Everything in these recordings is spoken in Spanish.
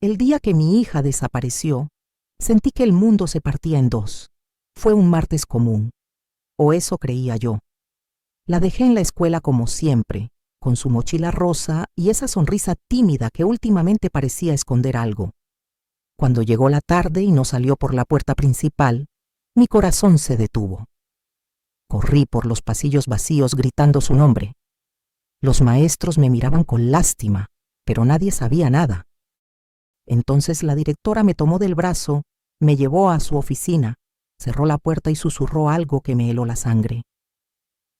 El día que mi hija desapareció, sentí que el mundo se partía en dos. Fue un martes común, o eso creía yo. La dejé en la escuela como siempre, con su mochila rosa y esa sonrisa tímida que últimamente parecía esconder algo. Cuando llegó la tarde y no salió por la puerta principal, mi corazón se detuvo. Corrí por los pasillos vacíos gritando su nombre. Los maestros me miraban con lástima, pero nadie sabía nada. Entonces la directora me tomó del brazo, me llevó a su oficina, cerró la puerta y susurró algo que me heló la sangre.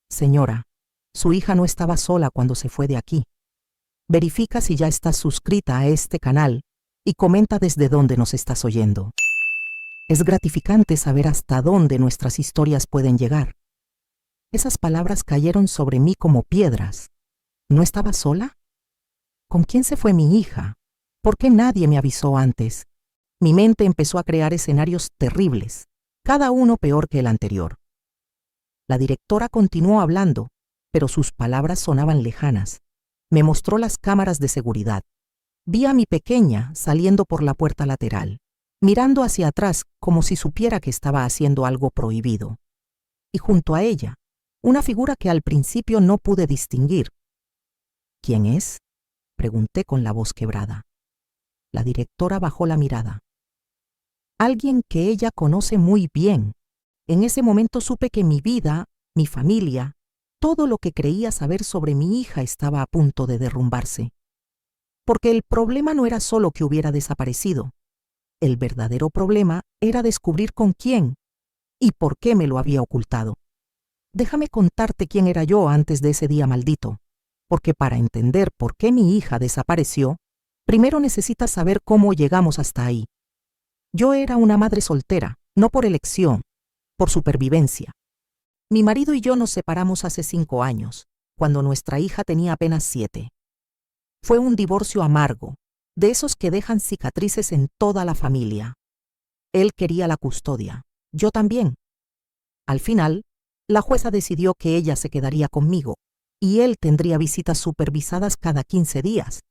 Señora, su hija no estaba sola cuando se fue de aquí. Verifica si ya estás suscrita a este canal y comenta desde dónde nos estás oyendo. Es gratificante saber hasta dónde nuestras historias pueden llegar. Esas palabras cayeron sobre mí como piedras. ¿No estaba sola? ¿Con quién se fue mi hija? ¿Por qué nadie me avisó antes? Mi mente empezó a crear escenarios terribles, cada uno peor que el anterior. La directora continuó hablando, pero sus palabras sonaban lejanas. Me mostró las cámaras de seguridad. Vi a mi pequeña saliendo por la puerta lateral, mirando hacia atrás como si supiera que estaba haciendo algo prohibido. Y junto a ella, una figura que al principio no pude distinguir. ¿Quién es?, pregunté con la voz quebrada. La directora bajó la mirada. Alguien que ella conoce muy bien. En ese momento supe que mi vida, mi familia, todo lo que creía saber sobre mi hija estaba a punto de derrumbarse. Porque el problema no era solo que hubiera desaparecido. El verdadero problema era descubrir con quién y por qué me lo había ocultado. Déjame contarte quién era yo antes de ese día maldito, porque para entender por qué mi hija desapareció, primero necesitas saber cómo llegamos hasta ahí. Yo era una madre soltera, no por elección, por supervivencia. Mi marido y yo nos separamos hace 5 años, cuando nuestra hija tenía apenas 7. Fue un divorcio amargo, de esos que dejan cicatrices en toda la familia. Él quería la custodia, yo también. Al final, la jueza decidió que ella se quedaría conmigo, y él tendría visitas supervisadas cada 15 días.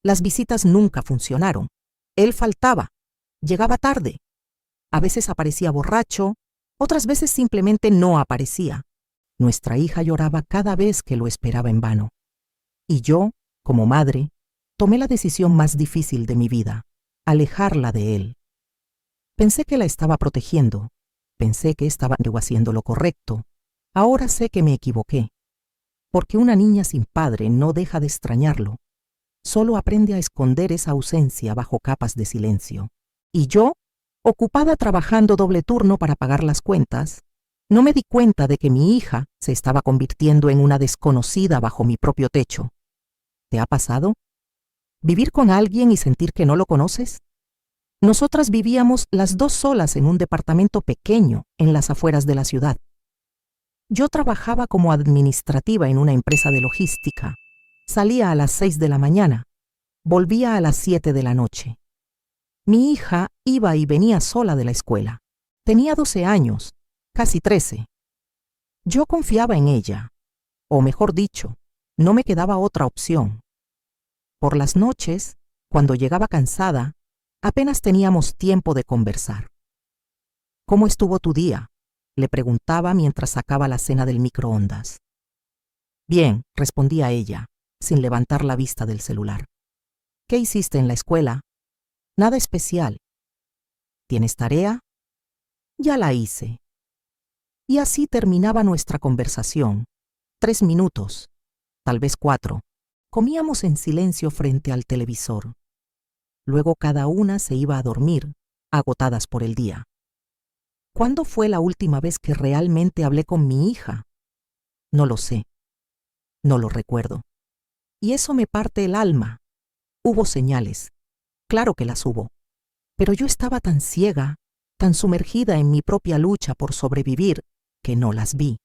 Las visitas nunca funcionaron. Él faltaba, llegaba tarde. A veces aparecía borracho, otras veces simplemente no aparecía. Nuestra hija lloraba cada vez que lo esperaba en vano. Y yo, como madre, tomé la decisión más difícil de mi vida, alejarla de él. Pensé que la estaba protegiendo, pensé que estaba haciendo lo correcto. Ahora sé que me equivoqué, porque una niña sin padre no deja de extrañarlo, solo aprende a esconder esa ausencia bajo capas de silencio. Y yo, ocupada trabajando doble turno para pagar las cuentas, no me di cuenta de que mi hija se estaba convirtiendo en una desconocida bajo mi propio techo. ¿Te ha pasado? ¿Vivir con alguien y sentir que no lo conoces? Nosotras vivíamos las dos solas en un departamento pequeño en las afueras de la ciudad. Yo trabajaba como administrativa en una empresa de logística. Salía a las 6 de la mañana, volvía a las 7 de la noche. Mi hija iba y venía sola de la escuela. Tenía 12 años, casi 13. Yo confiaba en ella, o mejor dicho, no me quedaba otra opción. Por las noches, cuando llegaba cansada, apenas teníamos tiempo de conversar. ¿Cómo estuvo tu día?, le preguntaba mientras sacaba la cena del microondas. Bien, respondía ella, sin levantar la vista del celular. ¿Qué hiciste en la escuela? Nada especial. ¿Tienes tarea? Ya la hice. Y así terminaba nuestra conversación. 3 minutos, tal vez 4. Comíamos en silencio frente al televisor. Luego cada una se iba a dormir, agotadas por el día. ¿Cuándo fue la última vez que realmente hablé con mi hija? No lo sé. No lo recuerdo. Y eso me parte el alma. Hubo señales. Claro que las hubo. Pero yo estaba tan ciega, tan sumergida en mi propia lucha por sobrevivir, que no las vi.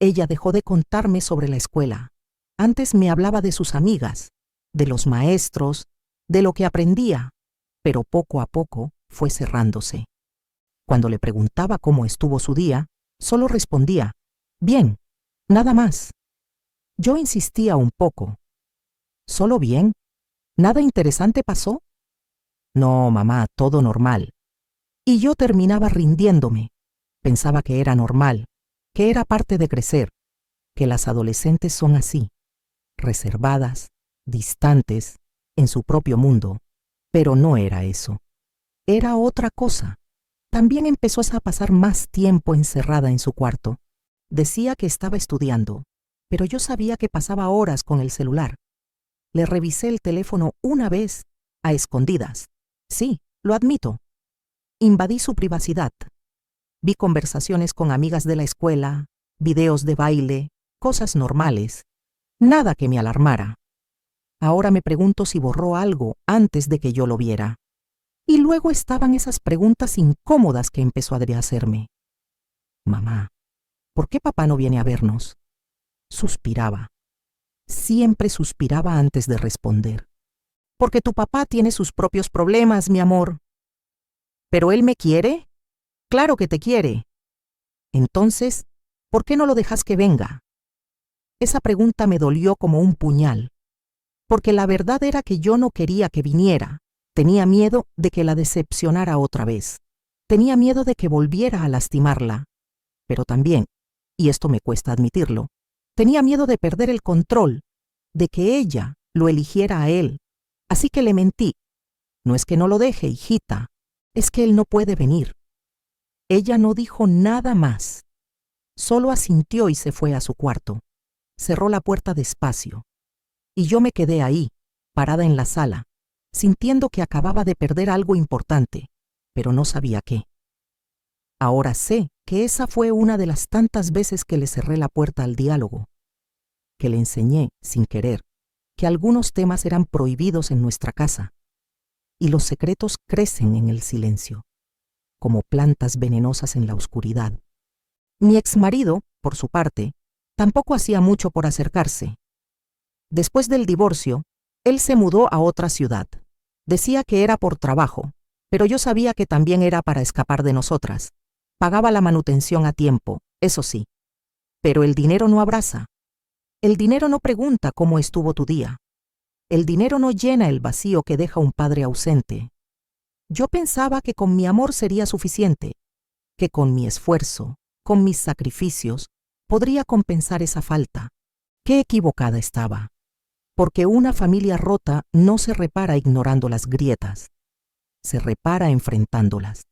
Ella dejó de contarme sobre la escuela. Antes me hablaba de sus amigas, de los maestros, de lo que aprendía, pero poco a poco fue cerrándose. Cuando le preguntaba cómo estuvo su día, solo respondía, bien, nada más. Yo insistía un poco. ¿Solo bien? ¿Nada interesante pasó? No, mamá, todo normal. Y yo terminaba rindiéndome. Pensaba que era normal, que era parte de crecer, que las adolescentes son así, reservadas, distantes, en su propio mundo. Pero no era eso. Era otra cosa. También empezó a pasar más tiempo encerrada en su cuarto. Decía que estaba estudiando, pero yo sabía que pasaba horas con el celular. Le revisé el teléfono una vez, a escondidas. Sí, lo admito. Invadí su privacidad. Vi conversaciones con amigas de la escuela, videos de baile, cosas normales. Nada que me alarmara. Ahora me pregunto si borró algo antes de que yo lo viera. Y luego estaban esas preguntas incómodas que empezó a hacerme. Mamá, ¿por qué papá no viene a vernos? Suspiraba. Siempre suspiraba antes de responder. Porque tu papá tiene sus propios problemas, mi amor. ¿Pero él me quiere? Claro que te quiere. Entonces, ¿por qué no lo dejas que venga? Esa pregunta me dolió como un puñal. Porque la verdad era que yo no quería que viniera. Tenía miedo de que la decepcionara otra vez. Tenía miedo de que volviera a lastimarla. Pero también, y esto me cuesta admitirlo, tenía miedo de perder el control, de que ella lo eligiera a él. Así que le mentí. No es que no lo deje, hijita, es que él no puede venir. Ella no dijo nada más. Solo asintió y se fue a su cuarto. Cerró la puerta despacio. Y yo me quedé ahí, parada en la sala, sintiendo que acababa de perder algo importante, pero no sabía qué. Ahora sé que esa fue una de las tantas veces que le cerré la puerta al diálogo, que le enseñé, sin querer, que algunos temas eran prohibidos en nuestra casa, y los secretos crecen en el silencio, como plantas venenosas en la oscuridad. Mi exmarido, por su parte, tampoco hacía mucho por acercarse. Después del divorcio, él se mudó a otra ciudad. Decía que era por trabajo, pero yo sabía que también era para escapar de nosotras. Pagaba la manutención a tiempo, eso sí. Pero el dinero no abraza. El dinero no pregunta cómo estuvo tu día. El dinero no llena el vacío que deja un padre ausente. Yo pensaba que con mi amor sería suficiente, que con mi esfuerzo, con mis sacrificios, podría compensar esa falta. Qué equivocada estaba. Porque una familia rota no se repara ignorando las grietas, se repara enfrentándolas.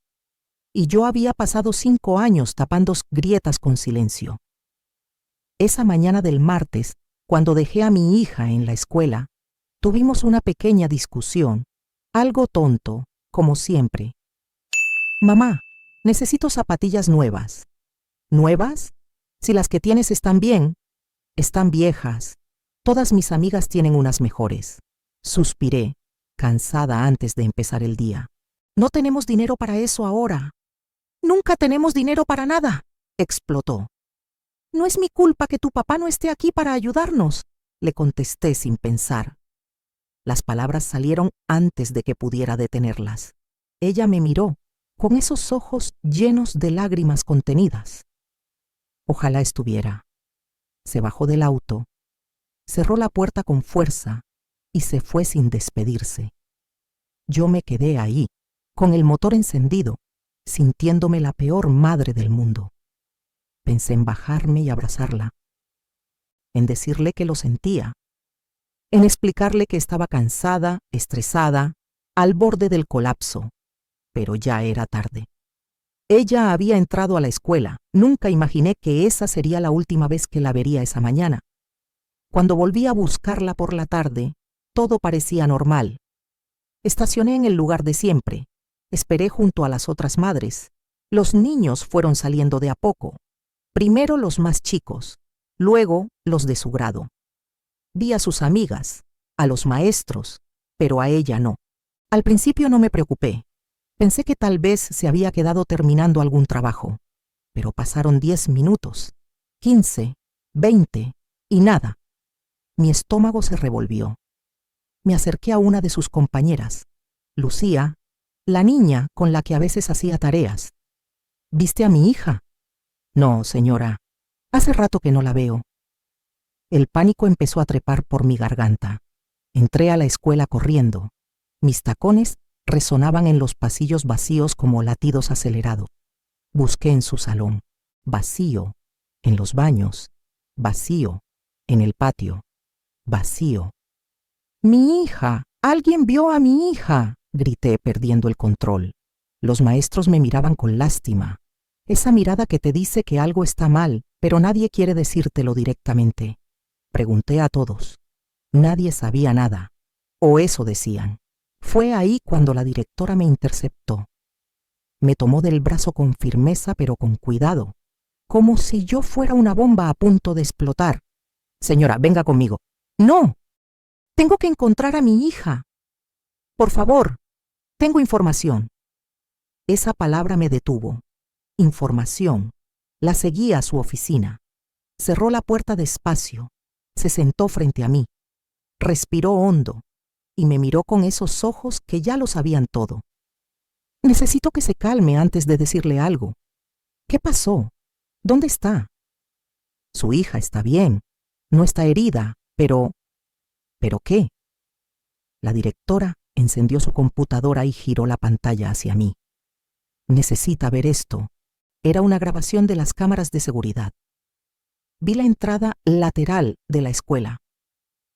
Y yo había pasado 5 años tapando grietas con silencio. Esa mañana del martes, cuando dejé a mi hija en la escuela, tuvimos una pequeña discusión, algo tonto, como siempre. Mamá, necesito zapatillas nuevas. ¿Nuevas? Si las que tienes están bien. Están viejas. Todas mis amigas tienen unas mejores. Suspiré, cansada antes de empezar el día. No tenemos dinero para eso ahora. Nunca tenemos dinero para nada, explotó. No es mi culpa que tu papá no esté aquí para ayudarnos, le contesté sin pensar. Las palabras salieron antes de que pudiera detenerlas. Ella me miró, con esos ojos llenos de lágrimas contenidas. Ojalá estuviera. Se bajó del auto, cerró la puerta con fuerza y se fue sin despedirse. Yo me quedé ahí, con el motor encendido, sintiéndome la peor madre del mundo. Pensé en bajarme y abrazarla, en decirle que lo sentía, en explicarle que estaba cansada, estresada, al borde del colapso, pero ya era tarde. Ella había entrado a la escuela. Nunca imaginé que esa sería la última vez que la vería esa mañana. Cuando volví a buscarla por la tarde, todo parecía normal. Estacioné en el lugar de siempre. Esperé junto a las otras madres. Los niños fueron saliendo de a poco. Primero los más chicos, luego los de su grado. Vi a sus amigas, a los maestros, pero a ella no. Al principio no me preocupé. Pensé que tal vez se había quedado terminando algún trabajo. Pero pasaron 10 minutos, 15, 20 y nada. Mi estómago se revolvió. Me acerqué a una de sus compañeras, Lucía, la niña con la que a veces hacía tareas. ¿Viste a mi hija? No, señora. Hace rato que no la veo. El pánico empezó a trepar por mi garganta. Entré a la escuela corriendo. Mis tacones resonaban en los pasillos vacíos como latidos acelerados. Busqué en su salón, vacío, en los baños, vacío, en el patio, vacío. ¡Mi hija! ¡Alguien vio a mi hija!, grité, perdiendo el control. Los maestros me miraban con lástima. Esa mirada que te dice que algo está mal, pero nadie quiere decírtelo directamente. Pregunté a todos. Nadie sabía nada. O eso decían. Fue ahí cuando la directora me interceptó. Me tomó del brazo con firmeza, pero con cuidado, como si yo fuera una bomba a punto de explotar. Señora, venga conmigo. ¡No! Tengo que encontrar a mi hija. Por favor, tengo información. Esa palabra me detuvo. Información. La seguí a su oficina. Cerró la puerta despacio. Se sentó frente a mí. Respiró hondo y me miró con esos ojos que ya lo sabían todo. Necesito que se calme antes de decirle algo. ¿Qué pasó? ¿Dónde está? Su hija está bien. No está herida, pero... ¿Pero qué? La directora encendió su computadora y giró la pantalla hacia mí. Necesita ver esto. Era una grabación de las cámaras de seguridad. Vi la entrada lateral de la escuela.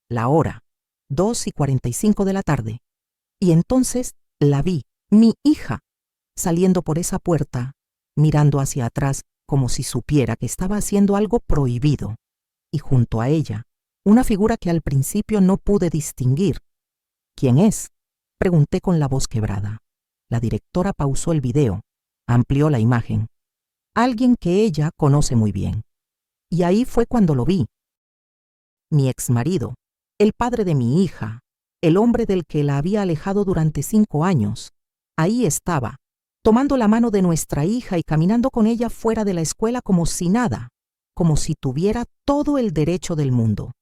La hora, 2:45 de la tarde. Y entonces la vi, mi hija, saliendo por esa puerta, mirando hacia atrás como si supiera que estaba haciendo algo prohibido. Y junto a ella, una figura que al principio no pude distinguir. ¿Quién es?, pregunté con la voz quebrada. La directora pausó el video, amplió la imagen. Alguien que ella conoce muy bien. Y ahí fue cuando lo vi. Mi exmarido, el padre de mi hija, el hombre del que la había alejado durante 5 años. Ahí estaba, tomando la mano de nuestra hija y caminando con ella fuera de la escuela como si nada, como si tuviera todo el derecho del mundo.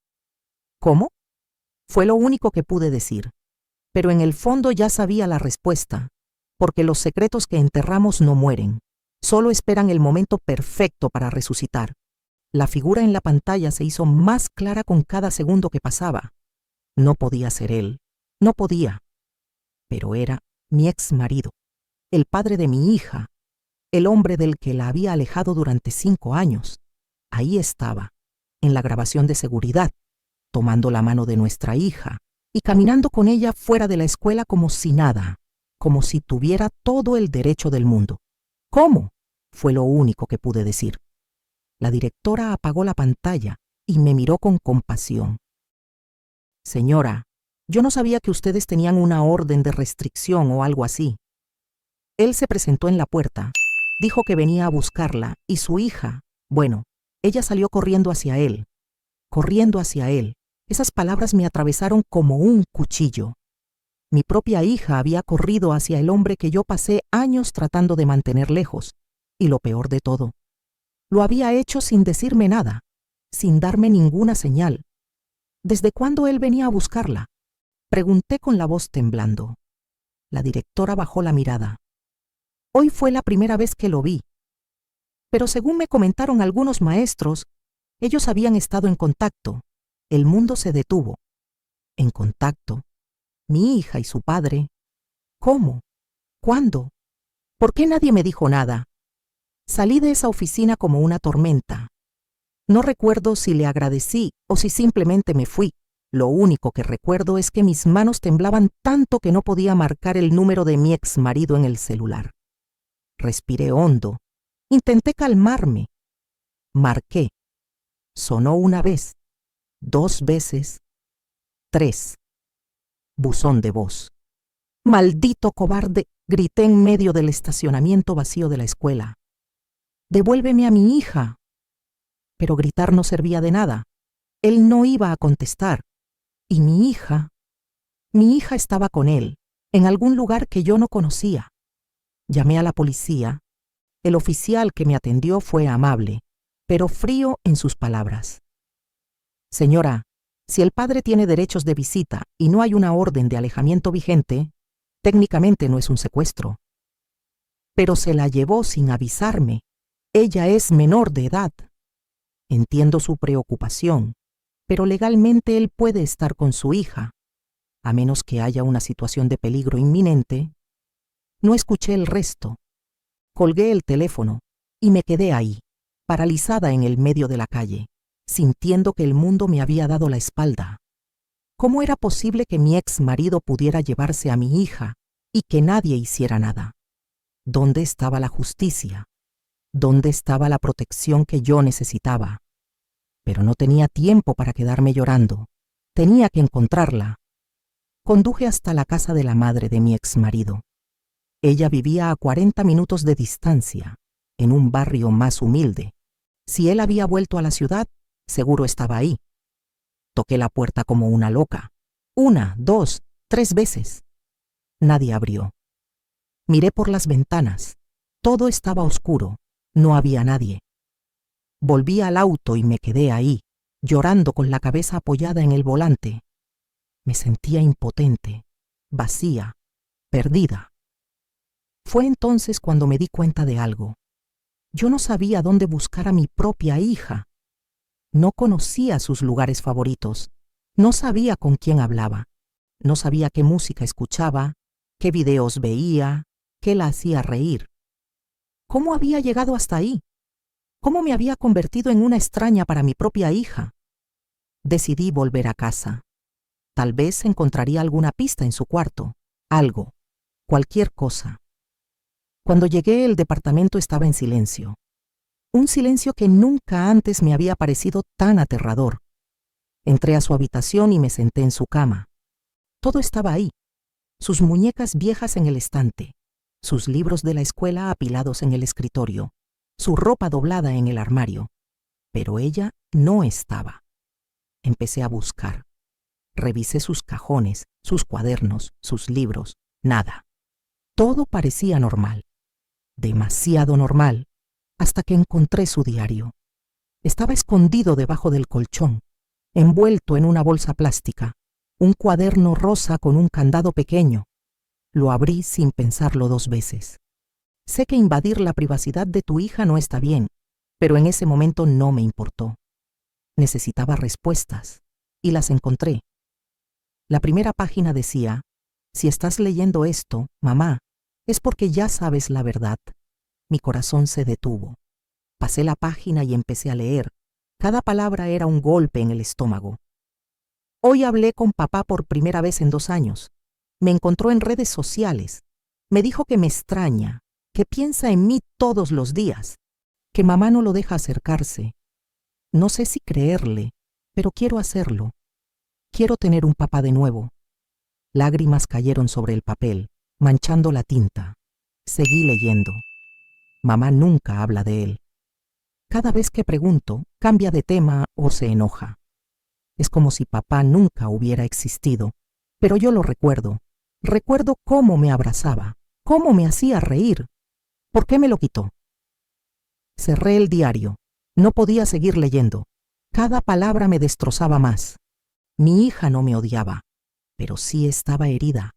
¿Cómo? Fue lo único que pude decir. Pero en el fondo ya sabía la respuesta, porque los secretos que enterramos no mueren, solo esperan el momento perfecto para resucitar. La figura en la pantalla se hizo más clara con cada segundo que pasaba. No podía ser él, no podía. Pero era mi exmarido, el padre de mi hija, el hombre del que la había alejado durante 5 años. Ahí estaba, en la grabación de seguridad, tomando la mano de nuestra hija y caminando con ella fuera de la escuela como si nada, como si tuviera todo el derecho del mundo. ¿Cómo? Fue lo único que pude decir. La directora apagó la pantalla y me miró con compasión. Señora, yo no sabía que ustedes tenían una orden de restricción o algo así. Él se presentó en la puerta, dijo que venía a buscarla y su hija, bueno, ella salió corriendo hacia él. Corriendo hacia él. Esas palabras me atravesaron como un cuchillo. Mi propia hija había corrido hacia el hombre que yo pasé años tratando de mantener lejos. Y lo peor de todo, lo había hecho sin decirme nada, sin darme ninguna señal. ¿Desde cuándo él venía a buscarla? Pregunté con la voz temblando. La directora bajó la mirada. Hoy fue la primera vez que lo vi. Pero según me comentaron algunos maestros, ellos habían estado en contacto. El mundo se detuvo. ¿En contacto? Mi hija y su padre. ¿Cómo? ¿Cuándo? ¿Por qué nadie me dijo nada? Salí de esa oficina como una tormenta. No recuerdo si le agradecí o si simplemente me fui. Lo único que recuerdo es que mis manos temblaban tanto que no podía marcar el número de mi exmarido en el celular. Respiré hondo. Intenté calmarme. Marqué. Sonó una vez, 2 veces, 3. Buzón de voz. ¡Maldito cobarde!, grité en medio del estacionamiento vacío de la escuela. ¡Devuélveme a mi hija! Pero gritar no servía de nada. Él no iba a contestar. Y mi hija estaba con él, en algún lugar que yo no conocía. Llamé a la policía. El oficial que me atendió fue amable, pero frío en sus palabras. Señora, si el padre tiene derechos de visita y no hay una orden de alejamiento vigente, técnicamente no es un secuestro. Pero se la llevó sin avisarme. Ella es menor de edad. Entiendo su preocupación, pero legalmente él puede estar con su hija, a menos que haya una situación de peligro inminente No escuché el resto. Colgué el teléfono y me quedé ahí, paralizada en el medio de la calle, sintiendo que el mundo me había dado la espalda. ¿Cómo era posible que mi ex marido pudiera llevarse a mi hija y que nadie hiciera nada? ¿Dónde estaba la justicia? ¿Dónde estaba la protección que yo necesitaba? Pero no tenía tiempo para quedarme llorando. Tenía que encontrarla. Conduje hasta la casa de la madre de mi ex marido. Ella vivía a 40 minutos de distancia, en un barrio más humilde. Si él había vuelto a la ciudad, seguro estaba ahí. Toqué la puerta como una loca. 1, 2, 3 veces. Nadie abrió. Miré por las ventanas. Todo estaba oscuro. No había nadie. Volví al auto y me quedé ahí, llorando con la cabeza apoyada en el volante. Me sentía impotente, vacía, perdida. Fue entonces cuando me di cuenta de algo. Yo no sabía dónde buscar a mi propia hija. No conocía sus lugares favoritos. No sabía con quién hablaba. No sabía qué música escuchaba, qué videos veía, qué la hacía reír. ¿Cómo había llegado hasta ahí? ¿Cómo me había convertido en una extraña para mi propia hija? Decidí volver a casa. Tal vez encontraría alguna pista en su cuarto, algo, cualquier cosa. Cuando llegué, el departamento estaba en silencio. Un silencio que nunca antes me había parecido tan aterrador. Entré a su habitación y me senté en su cama. Todo estaba ahí. Sus muñecas viejas en el estante, sus libros de la escuela apilados en el escritorio, su ropa doblada en el armario. Pero ella no estaba. Empecé a buscar. Revisé sus cajones, sus cuadernos, sus libros. Nada. Todo parecía normal. Demasiado normal. Hasta que encontré su diario. Estaba escondido debajo del colchón, envuelto en una bolsa plástica, un cuaderno rosa con un candado pequeño. Lo abrí sin pensarlo 2 veces. Sé que invadir la privacidad de tu hija no está bien, pero en ese momento no me importó. Necesitaba respuestas, y las encontré. La primera página decía: si estás leyendo esto, mamá, es porque ya sabes la verdad. Mi corazón se detuvo. Pasé la página y empecé a leer. Cada palabra era un golpe en el estómago. Hoy hablé con papá por primera vez en 2 años. Me encontró en redes sociales. Me dijo que me extraña, que piensa en mí todos los días, que mamá no lo deja acercarse. No sé si creerle, pero quiero hacerlo. Quiero tener un papá de nuevo. Lágrimas cayeron sobre el papel, manchando la tinta. Seguí leyendo. Mamá nunca habla de él. Cada vez que pregunto, cambia de tema o se enoja. Es como si papá nunca hubiera existido, pero yo lo recuerdo. Recuerdo cómo me abrazaba, cómo me hacía reír. ¿Por qué me lo quitó? Cerré el diario. No podía seguir leyendo. Cada palabra me destrozaba más. Mi hija no me odiaba, pero sí estaba herida.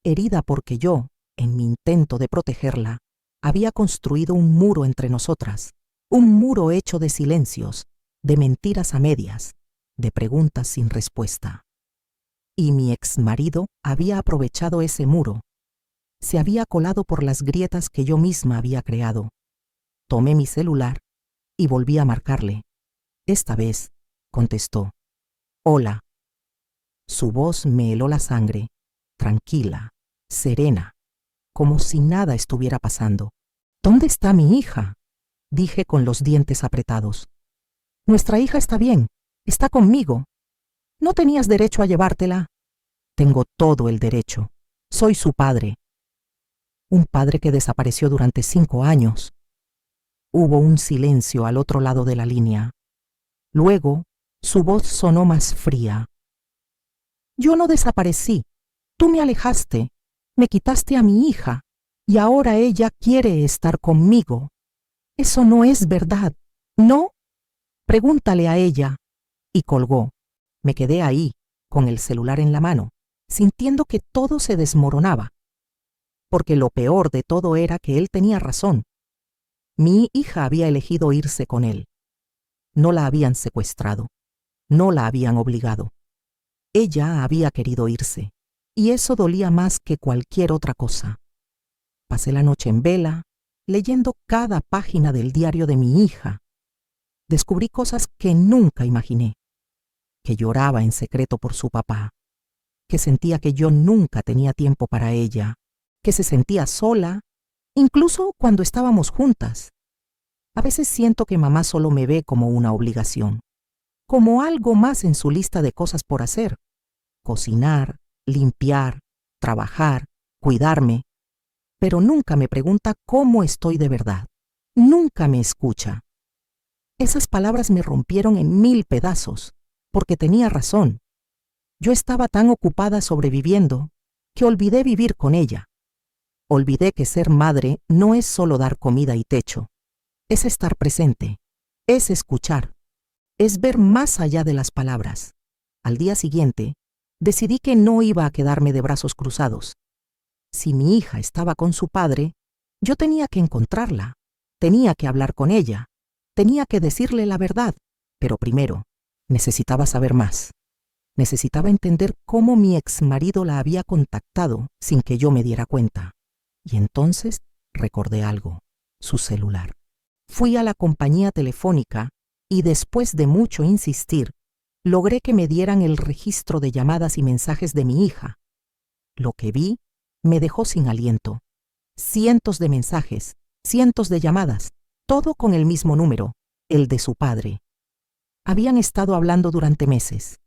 Herida porque yo, en mi intento de protegerla, había construido un muro entre nosotras, un muro hecho de silencios, de mentiras a medias, de preguntas sin respuesta. Y mi exmarido había aprovechado ese muro. Se había colado por las grietas que yo misma había creado. Tomé mi celular y volví a marcarle. Esta vez, contestó: hola. Su voz me heló la sangre, tranquila, serena, como si nada estuviera pasando. ¿Dónde está mi hija?, dije con los dientes apretados. Nuestra hija está bien, está conmigo. ¿No tenías derecho a llevártela? Tengo todo el derecho. Soy su padre. Un padre que desapareció durante 5 años. Hubo un silencio al otro lado de la línea. Luego, su voz sonó más fría. Yo no desaparecí. Tú me alejaste, me quitaste a mi hija, y ahora ella quiere estar conmigo. Eso no es verdad, ¿no? Pregúntale a ella. Y colgó. Me quedé ahí, con el celular en la mano, sintiendo que todo se desmoronaba. Porque lo peor de todo era que él tenía razón. Mi hija había elegido irse con él. No la habían secuestrado, no la habían obligado. Ella había querido irse, y eso dolía más que cualquier otra cosa. Pasé la noche en vela, leyendo cada página del diario de mi hija. Descubrí cosas que nunca imaginé. Que lloraba en secreto por su papá, que sentía que yo nunca tenía tiempo para ella, que se sentía sola, incluso cuando estábamos juntas. A veces siento que mamá solo me ve como una obligación, como algo más en su lista de cosas por hacer. Cocinar, limpiar, trabajar, cuidarme. Pero nunca me pregunta cómo estoy de verdad. Nunca me escucha. Esas palabras me rompieron en 1000 pedazos, porque tenía razón. Yo estaba tan ocupada sobreviviendo que olvidé vivir con ella. Olvidé que ser madre no es solo dar comida y techo. Es estar presente, es escuchar, es ver más allá de las palabras. Al día siguiente, decidí que no iba a quedarme de brazos cruzados. Si mi hija estaba con su padre, yo tenía que encontrarla, tenía que hablar con ella, tenía que decirle la verdad, pero primero, necesitaba saber más. Necesitaba entender cómo mi exmarido la había contactado sin que yo me diera cuenta. Y entonces recordé algo, su celular. Fui a la compañía telefónica y después de mucho insistir, logré que me dieran el registro de llamadas y mensajes de mi hija. Lo que vi me dejó sin aliento. Cientos de mensajes, cientos de llamadas, todo con el mismo número, el de su padre. Habían estado hablando durante meses.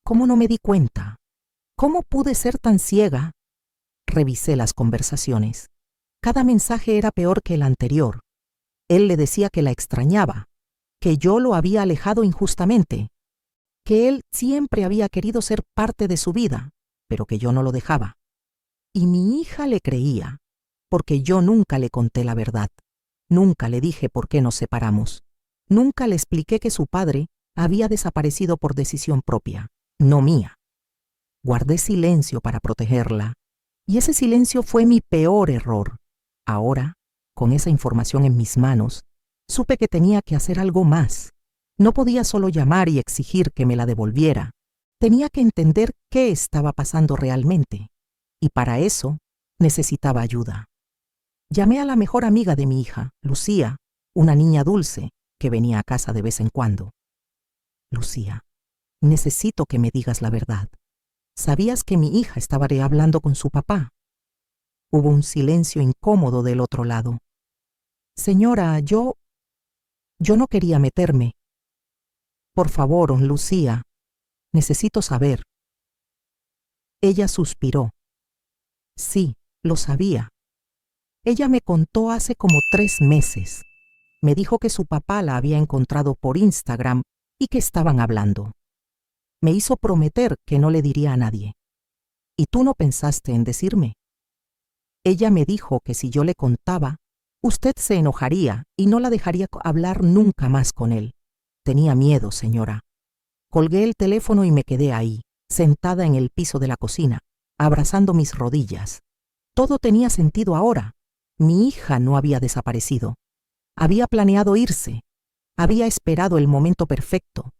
¿Cómo no me di cuenta? ¿Cómo pude ser tan ciega? Revisé las conversaciones. Cada mensaje era peor que el anterior. Él le decía que la extrañaba, que yo lo había alejado injustamente, que él siempre había querido ser parte de su vida, pero que yo no lo dejaba. Y mi hija le creía, porque yo nunca le conté la verdad. Nunca le dije por qué nos separamos. Nunca le expliqué que su padre había desaparecido por decisión propia, no mía. Guardé silencio para protegerla, y ese silencio fue mi peor error. Ahora, con esa información en mis manos, supe que tenía que hacer algo más. No podía solo llamar y exigir que me la devolviera. Tenía que entender qué estaba pasando realmente, y para eso necesitaba ayuda. Llamé a la mejor amiga de mi hija, Lucía, una niña dulce que venía a casa de vez en cuando. Lucía, necesito que me digas la verdad. ¿Sabías que mi hija estaba hablando con su papá? Hubo un silencio incómodo del otro lado. Señora, yo no quería meterme. Por favor, Lucía, necesito saber. Ella suspiró. Sí, lo sabía. Ella me contó hace como 3 meses. Me dijo que su papá la había encontrado por Instagram y que estaban hablando. Me hizo prometer que no le diría a nadie. ¿Y tú no pensaste en decirme? Ella me dijo que si yo le contaba, usted se enojaría y no la dejaría hablar nunca más con él. Tenía miedo, señora. Colgué el teléfono y me quedé ahí, sentada en el piso de la cocina, abrazando mis rodillas. Todo tenía sentido ahora. Mi hija no había desaparecido. Había planeado irse. Había esperado el momento perfecto.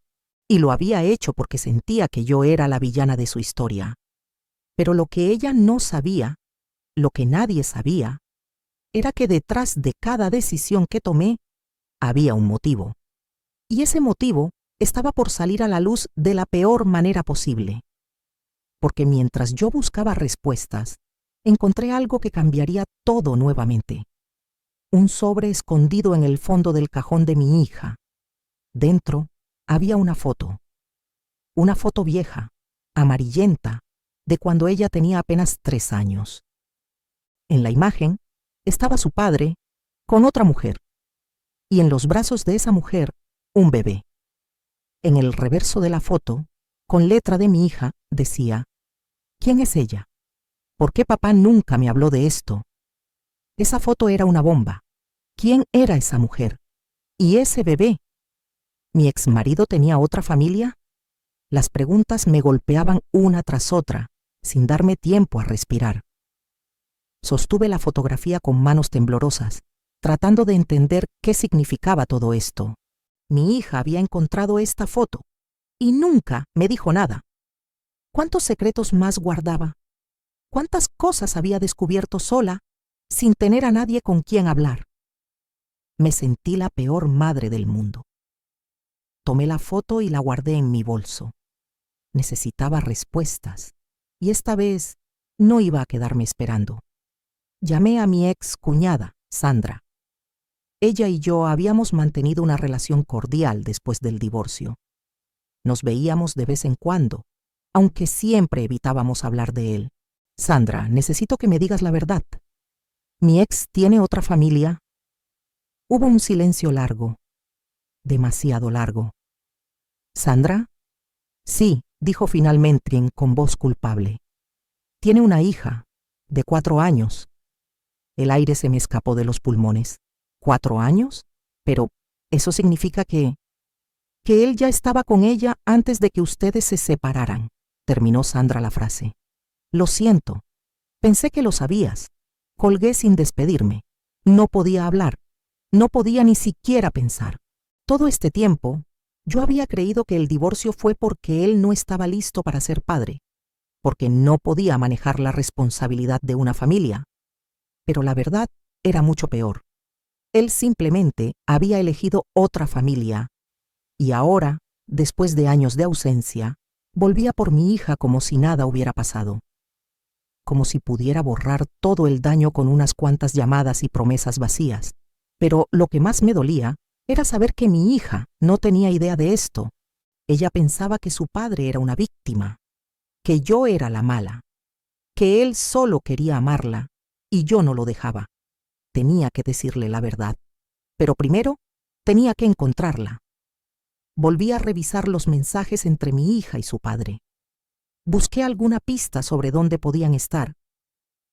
Y lo había hecho porque sentía que yo era la villana de su historia. Pero lo que ella no sabía, lo que nadie sabía, era que detrás de cada decisión que tomé había un motivo. Y ese motivo estaba por salir a la luz de la peor manera posible. Porque mientras yo buscaba respuestas, encontré algo que cambiaría todo nuevamente. Un sobre escondido en el fondo del cajón de mi hija. Dentro había una foto vieja, amarillenta, de cuando ella tenía apenas 3 años. En la imagen estaba su padre con otra mujer, y en los brazos de esa mujer, un bebé. En el reverso de la foto, con letra de mi hija, decía: ¿Quién es ella? ¿Por qué papá nunca me habló de esto? Esa foto era una bomba. ¿Quién era esa mujer? ¿Y ese bebé? ¿Mi exmarido tenía otra familia? Las preguntas me golpeaban una tras otra, sin darme tiempo a respirar. Sostuve la fotografía con manos temblorosas, tratando de entender qué significaba todo esto. Mi hija había encontrado esta foto y nunca me dijo nada. ¿Cuántos secretos más guardaba? ¿Cuántas cosas había descubierto sola sin tener a nadie con quien hablar. Me sentí la peor madre del mundo. Tomé la foto y la guardé en mi bolso. Necesitaba respuestas, y esta vez no iba a quedarme esperando. Llamé a mi ex cuñada, Sandra. Ella y yo habíamos mantenido una relación cordial después del divorcio. Nos veíamos de vez en cuando, aunque siempre evitábamos hablar de él. Sandra, necesito que me digas la verdad. ¿Mi ex tiene otra familia? Hubo un silencio largo, demasiado largo. ¿Sandra? Sí, dijo finalmente con voz culpable. Tiene una hija, de 4 años. El aire se me escapó de los pulmones. ¿4 años? Pero eso significa que él ya estaba con ella antes de que ustedes se separaran, terminó Sandra la frase. Lo siento. Pensé que lo sabías. Colgué sin despedirme. No podía hablar. No podía ni siquiera pensar. Todo este tiempo, yo había creído que el divorcio fue porque él no estaba listo para ser padre, porque no podía manejar la responsabilidad de una familia. Pero la verdad era mucho peor. Él simplemente había elegido otra familia, y ahora, después de años de ausencia, volvía por mi hija como si nada hubiera pasado. Como si pudiera borrar todo el daño con unas cuantas llamadas y promesas vacías. Pero lo que más me dolía era saber que mi hija no tenía idea de esto. Ella pensaba que su padre era una víctima, que yo era la mala, que él solo quería amarla y yo no lo dejaba. Tenía que decirle la verdad, pero primero tenía que encontrarla. Volví a revisar los mensajes entre mi hija y su padre. Busqué alguna pista sobre dónde podían estar,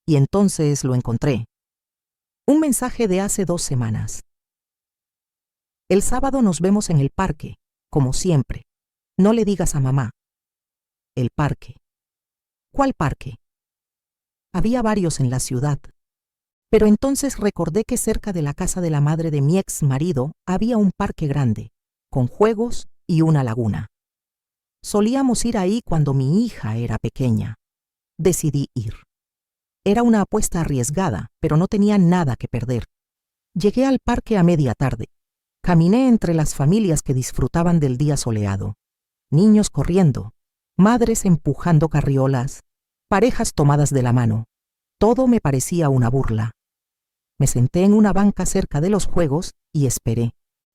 y entonces lo encontré. Un mensaje de hace 2 semanas. El sábado nos vemos en el parque, como siempre. No le digas a mamá. El parque. ¿Cuál parque? Había varios en la ciudad. Pero entonces recordé que cerca de la casa de la madre de mi ex marido había un parque grande, con juegos y una laguna. Solíamos ir ahí cuando mi hija era pequeña. Decidí ir. Era una apuesta arriesgada, pero no tenía nada que perder. Llegué al parque a media tarde. Caminé entre las familias que disfrutaban del día soleado. Niños corriendo, madres empujando carriolas, parejas tomadas de la mano. Todo me parecía una burla. Me senté en una banca cerca de los juegos y esperé.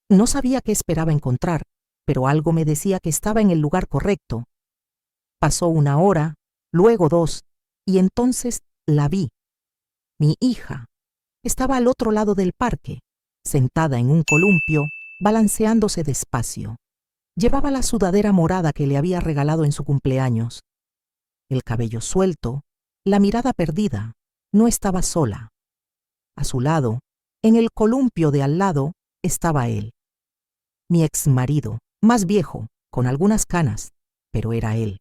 No sabía qué esperaba encontrar, pero algo me decía que estaba en el lugar correcto. Pasó 1 hora, luego 2, y entonces la vi. Mi hija estaba al otro lado del parque, sentada en un columpio, balanceándose despacio. Llevaba la sudadera morada que le había regalado en su cumpleaños. El cabello suelto, la mirada perdida. No estaba sola. A su lado, en el columpio de al lado, estaba él. Mi exmarido, más viejo, con algunas canas, pero era él.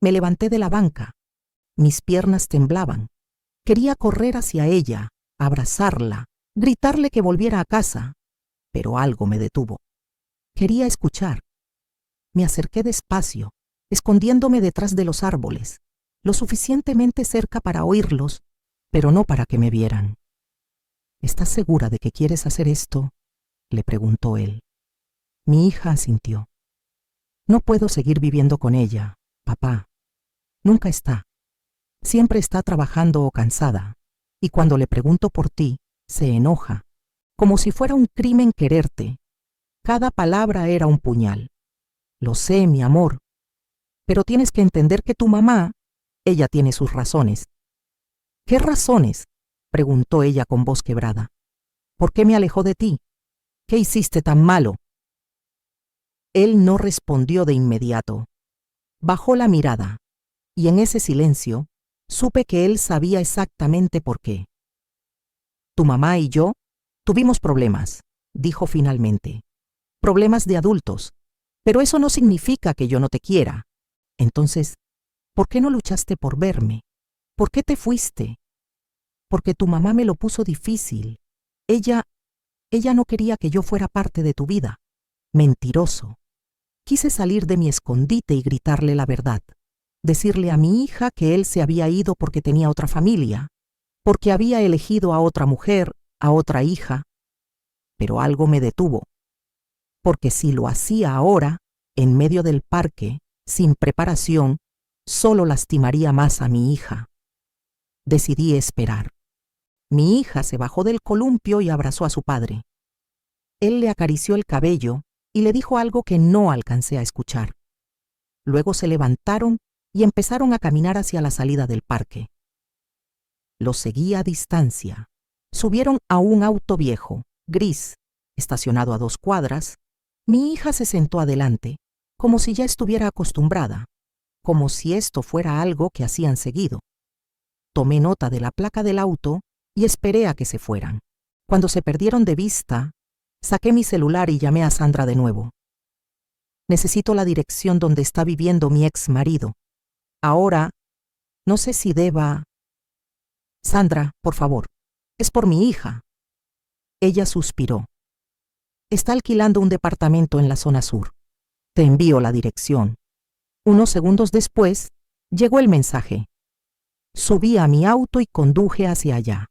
Me levanté de la banca. Mis piernas temblaban. Quería correr hacia ella, abrazarla, gritarle que volviera a casa, pero algo me detuvo. Quería escuchar. Me acerqué despacio, escondiéndome detrás de los árboles, lo suficientemente cerca para oírlos, pero no para que me vieran. ¿Estás segura de que quieres hacer esto?, le preguntó él. Mi hija asintió. No puedo seguir viviendo con ella, papá. Nunca está. Siempre está trabajando o cansada, y cuando le pregunto por ti, se enoja, como si fuera un crimen quererte. Cada palabra era un puñal. Lo sé, mi amor, pero tienes que entender que tu mamá, ella tiene sus razones. ¿Qué razones?, preguntó ella con voz quebrada. ¿Por qué me alejó de ti? ¿Qué hiciste tan malo? Él no respondió de inmediato. Bajó la mirada, y en ese silencio supe que él sabía exactamente por qué. Tu mamá y yo tuvimos problemas, dijo finalmente. Problemas de adultos, pero eso no significa que yo no te quiera. Entonces, ¿por qué no luchaste por verme? ¿Por qué te fuiste? Porque tu mamá me lo puso difícil. Ella no quería que yo fuera parte de tu vida. Mentiroso. Quise salir de mi escondite y gritarle la verdad. Decirle a mi hija que él se había ido porque tenía otra familia. porque había elegido a otra mujer, a otra hija. Pero algo me detuvo, porque si lo hacía ahora, en medio del parque, sin preparación, solo lastimaría más a mi hija. Decidí esperar. Mi hija se bajó del columpio y abrazó a su padre. Él le acarició el cabello y le dijo algo que no alcancé a escuchar. Luego se levantaron y empezaron a caminar hacia la salida del parque. Los seguí a distancia. Subieron a un auto viejo, gris, estacionado a 2 cuadras. Mi hija se sentó adelante, como si ya estuviera acostumbrada, como si esto fuera algo que hacían seguido. Tomé nota de la placa del auto y esperé a que se fueran. Cuando se perdieron de vista, saqué mi celular y llamé a Sandra de nuevo. Necesito la dirección donde está viviendo mi ex marido. Ahora, no sé si deba... Sandra, por favor, es por mi hija. Ella suspiró. Está alquilando un departamento en la zona sur. Te envío la dirección. Unos segundos después, llegó el mensaje. Subí a mi auto y conduje hacia allá.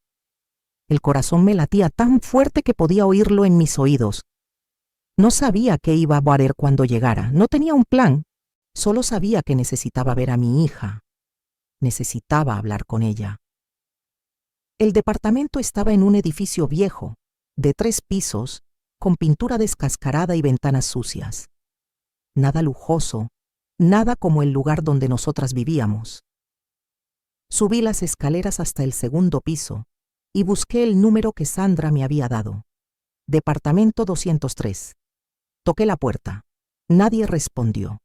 El corazón me latía tan fuerte que podía oírlo en mis oídos. No sabía qué iba a hacer cuando llegara, no tenía un plan. Solo sabía que necesitaba ver a mi hija. Necesitaba hablar con ella. El departamento estaba en un edificio viejo, de 3 pisos, con pintura descascarada y ventanas sucias. Nada lujoso, nada como el lugar donde nosotras vivíamos. Subí las escaleras hasta el 2.º piso y busqué el número que Sandra me había dado. Departamento 203. Toqué la puerta. Nadie respondió.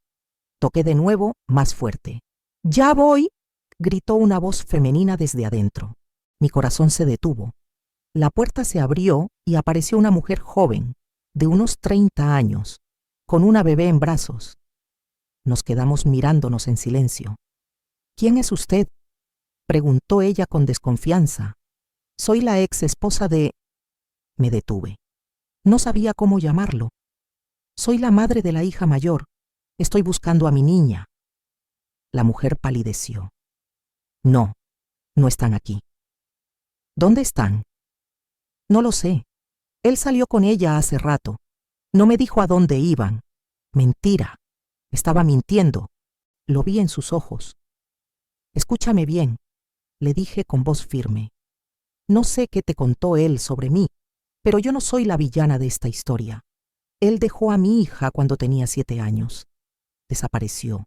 Toqué de nuevo, más fuerte. ¡Ya voy!, gritó una voz femenina desde adentro. Mi corazón se detuvo. La puerta se abrió y apareció una mujer joven, de unos 30 años, con una bebé en brazos. Nos quedamos mirándonos en silencio. ¿Quién es usted?, preguntó ella con desconfianza. Soy la ex esposa de... Me detuve. No sabía cómo llamarlo. Soy la madre de la hija mayor. Estoy buscando a mi niña. La mujer palideció. No, no están aquí. ¿Dónde están? No lo sé. Él salió con ella hace rato. No me dijo a dónde iban. Mentira. Estaba mintiendo. Lo vi en sus ojos. Escúchame bien, le dije con voz firme. No sé qué te contó él sobre mí, pero yo no soy la villana de esta historia. Él dejó a mi hija cuando tenía 7 años. Desapareció.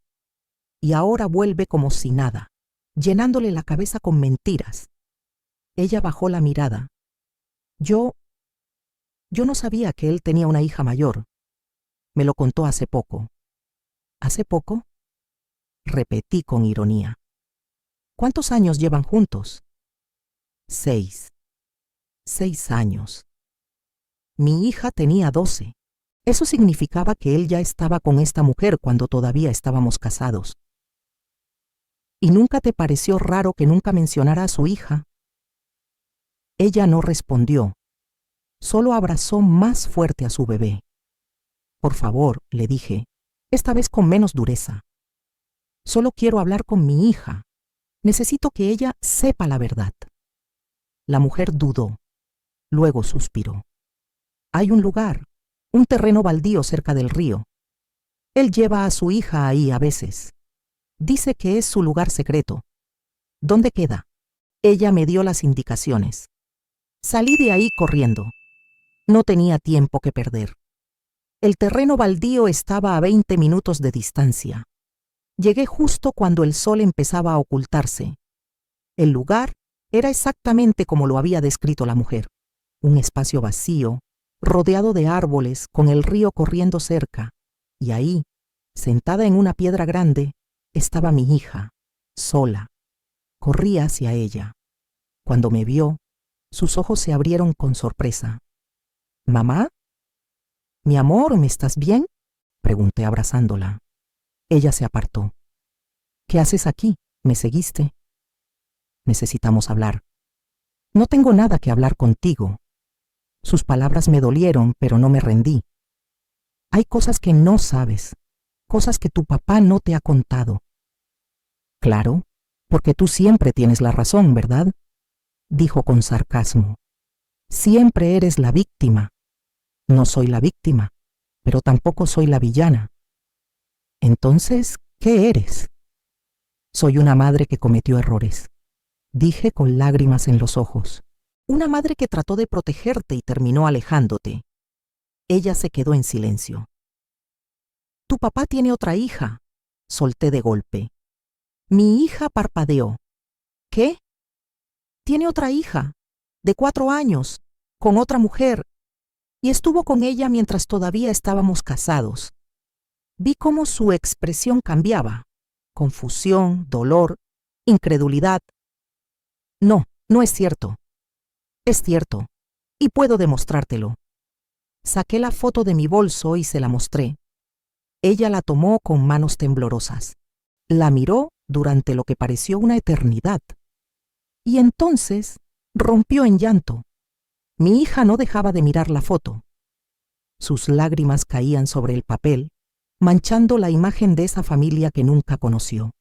Y ahora vuelve como si nada, llenándole la cabeza con mentiras. Ella bajó la mirada. Yo no sabía que él tenía una hija mayor. Me lo contó hace poco. ¿Hace poco?, repetí con ironía. ¿Cuántos años llevan juntos? 6. 6 años. Mi hija tenía 12. Eso significaba que él ya estaba con esta mujer cuando todavía estábamos casados. ¿Y nunca te pareció raro que nunca mencionara a su hija? Ella no respondió. Solo abrazó más fuerte a su bebé. Por favor, le dije, esta vez con menos dureza. Solo quiero hablar con mi hija. Necesito que ella sepa la verdad. La mujer dudó. Luego suspiró. Hay un lugar, un terreno baldío cerca del río. Él lleva a su hija ahí a veces. Dice que es su lugar secreto. ¿Dónde queda? Ella me dio las indicaciones. Salí de ahí corriendo. No tenía tiempo que perder. El terreno baldío estaba a 20 minutos de distancia. Llegué justo cuando el sol empezaba a ocultarse. El lugar era exactamente como lo había descrito la mujer. Un espacio vacío, rodeado de árboles, con el río corriendo cerca. Y ahí, sentada en una piedra grande, estaba mi hija, sola. Corrí hacia ella. Cuando me vio, sus ojos se abrieron con sorpresa. ¿Mamá? Mi amor, ¿me estás bien?, pregunté abrazándola. Ella se apartó. ¿Qué haces aquí? ¿Me seguiste? Necesitamos hablar. No tengo nada que hablar contigo. Sus palabras me dolieron, pero no me rendí. Hay cosas que no sabes, cosas que tu papá no te ha contado. Claro, porque tú siempre tienes la razón, ¿verdad? dijo con sarcasmo. Siempre eres la víctima. No soy la víctima, pero tampoco soy la villana. Entonces, ¿qué eres? Soy una madre que cometió errores, dije con lágrimas en los ojos. Una madre que trató de protegerte y terminó alejándote. Ella se quedó en silencio. Tu papá tiene otra hija, solté de golpe. Mi hija parpadeó. ¿Qué? Tiene otra hija, de 4 años, con otra mujer, y estuvo con ella mientras todavía estábamos casados. Vi cómo su expresión cambiaba. Confusión, dolor, incredulidad. No, no es cierto. Es cierto, y puedo demostrártelo. Saqué la foto de mi bolso y se la mostré. Ella la tomó con manos temblorosas. La miró durante lo que pareció una eternidad. Y entonces rompió en llanto. Mi hija no dejaba de mirar la foto. Sus lágrimas caían sobre el papel, manchando la imagen de esa familia que nunca conoció.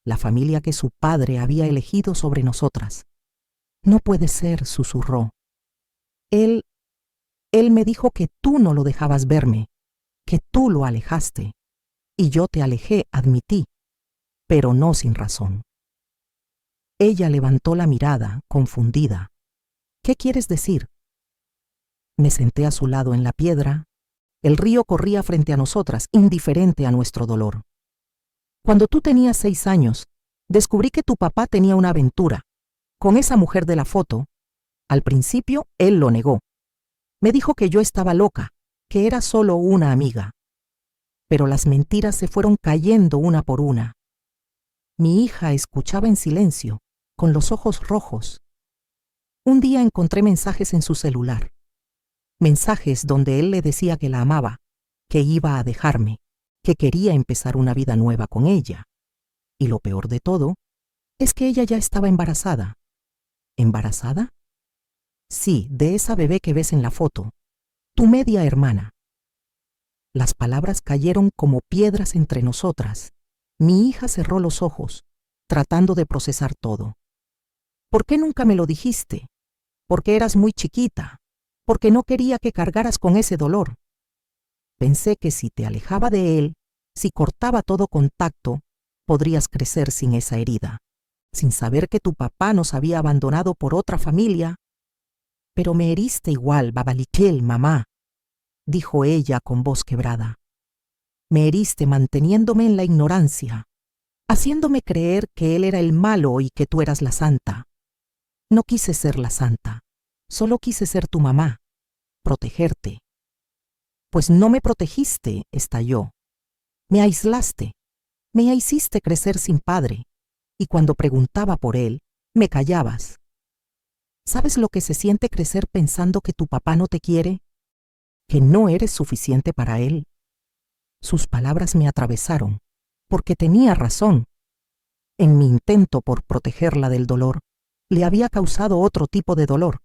La familia que su padre había elegido sobre nosotras. No puede ser, susurró. Él me dijo que tú no lo dejabas verme, que tú lo alejaste. Y yo te alejé, admití, pero no sin razón. Ella levantó la mirada, confundida. ¿Qué quieres decir? Me senté a su lado en la piedra. El río corría frente a nosotras, indiferente a nuestro dolor. Cuando tú tenías 6 años, descubrí que tu papá tenía una aventura con esa mujer de la foto. Al principio, él lo negó. Me dijo que yo estaba loca, que era solo una amiga. Pero las mentiras se fueron cayendo una por una. Mi hija escuchaba en silencio, con los ojos rojos. Un día encontré mensajes en su celular. Mensajes donde él le decía que la amaba, que iba a dejarme, que quería empezar una vida nueva con ella. Y lo peor de todo es que ella ya estaba embarazada. ¿Embarazada? Sí, de esa bebé que ves en la foto, tu media hermana. Las palabras cayeron como piedras entre nosotras. Mi hija cerró los ojos, tratando de procesar todo. ¿Por qué nunca me lo dijiste? Porque eras muy chiquita, porque no quería que cargaras con ese dolor. Pensé que si te alejaba de él, si cortaba todo contacto, podrías crecer sin esa herida, sin saber que tu papá nos había abandonado por otra familia. Pero me heriste igual, Babaliquel, mamá, dijo ella con voz quebrada. Me heriste manteniéndome en la ignorancia, haciéndome creer que él era el malo y que tú eras la santa. No quise ser la santa, solo quise ser tu mamá, protegerte. Pues no me protegiste, estalló. Me aislaste, me hiciste crecer sin padre, y cuando preguntaba por él, me callabas. ¿Sabes lo que se siente crecer pensando que tu papá no te quiere? ¿Que no eres suficiente para él? Sus palabras me atravesaron, porque tenía razón. En mi intento por protegerla del dolor, le había causado otro tipo de dolor,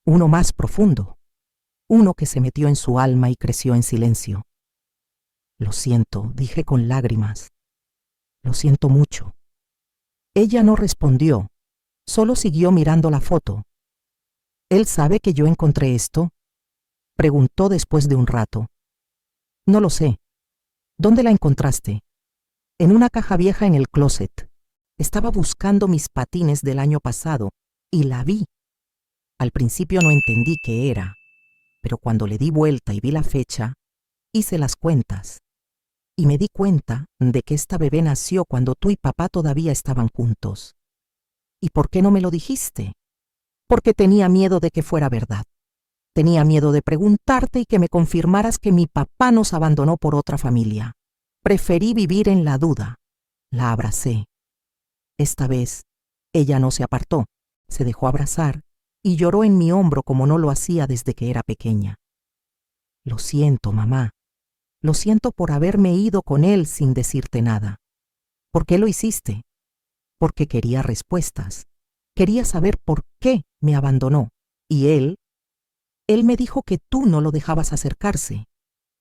uno más profundo, uno que se metió en su alma y creció en silencio. Lo siento, dije con lágrimas. Lo siento mucho. Ella no respondió, solo siguió mirando la foto. ¿Él sabe que yo encontré esto? Preguntó después de un rato. No lo sé. ¿Dónde la encontraste? En una caja vieja en el closet. Estaba buscando mis patines del año pasado y la vi. Al principio no entendí qué era, pero cuando le di vuelta y vi la fecha, hice las cuentas y me di cuenta de que esta bebé nació cuando tú y papá todavía estaban juntos. ¿Y por qué no me lo dijiste? Porque tenía miedo de que fuera verdad. Tenía miedo de preguntarte y que me confirmaras que mi papá nos abandonó por otra familia. Preferí vivir en la duda. La abracé. Esta vez, ella no se apartó, se dejó abrazar y lloró en mi hombro como no lo hacía desde que era pequeña. Lo siento, mamá. Lo siento por haberme ido con él sin decirte nada. ¿Por qué lo hiciste? Porque quería respuestas. Quería saber por qué me abandonó. Y él me dijo que tú no lo dejabas acercarse,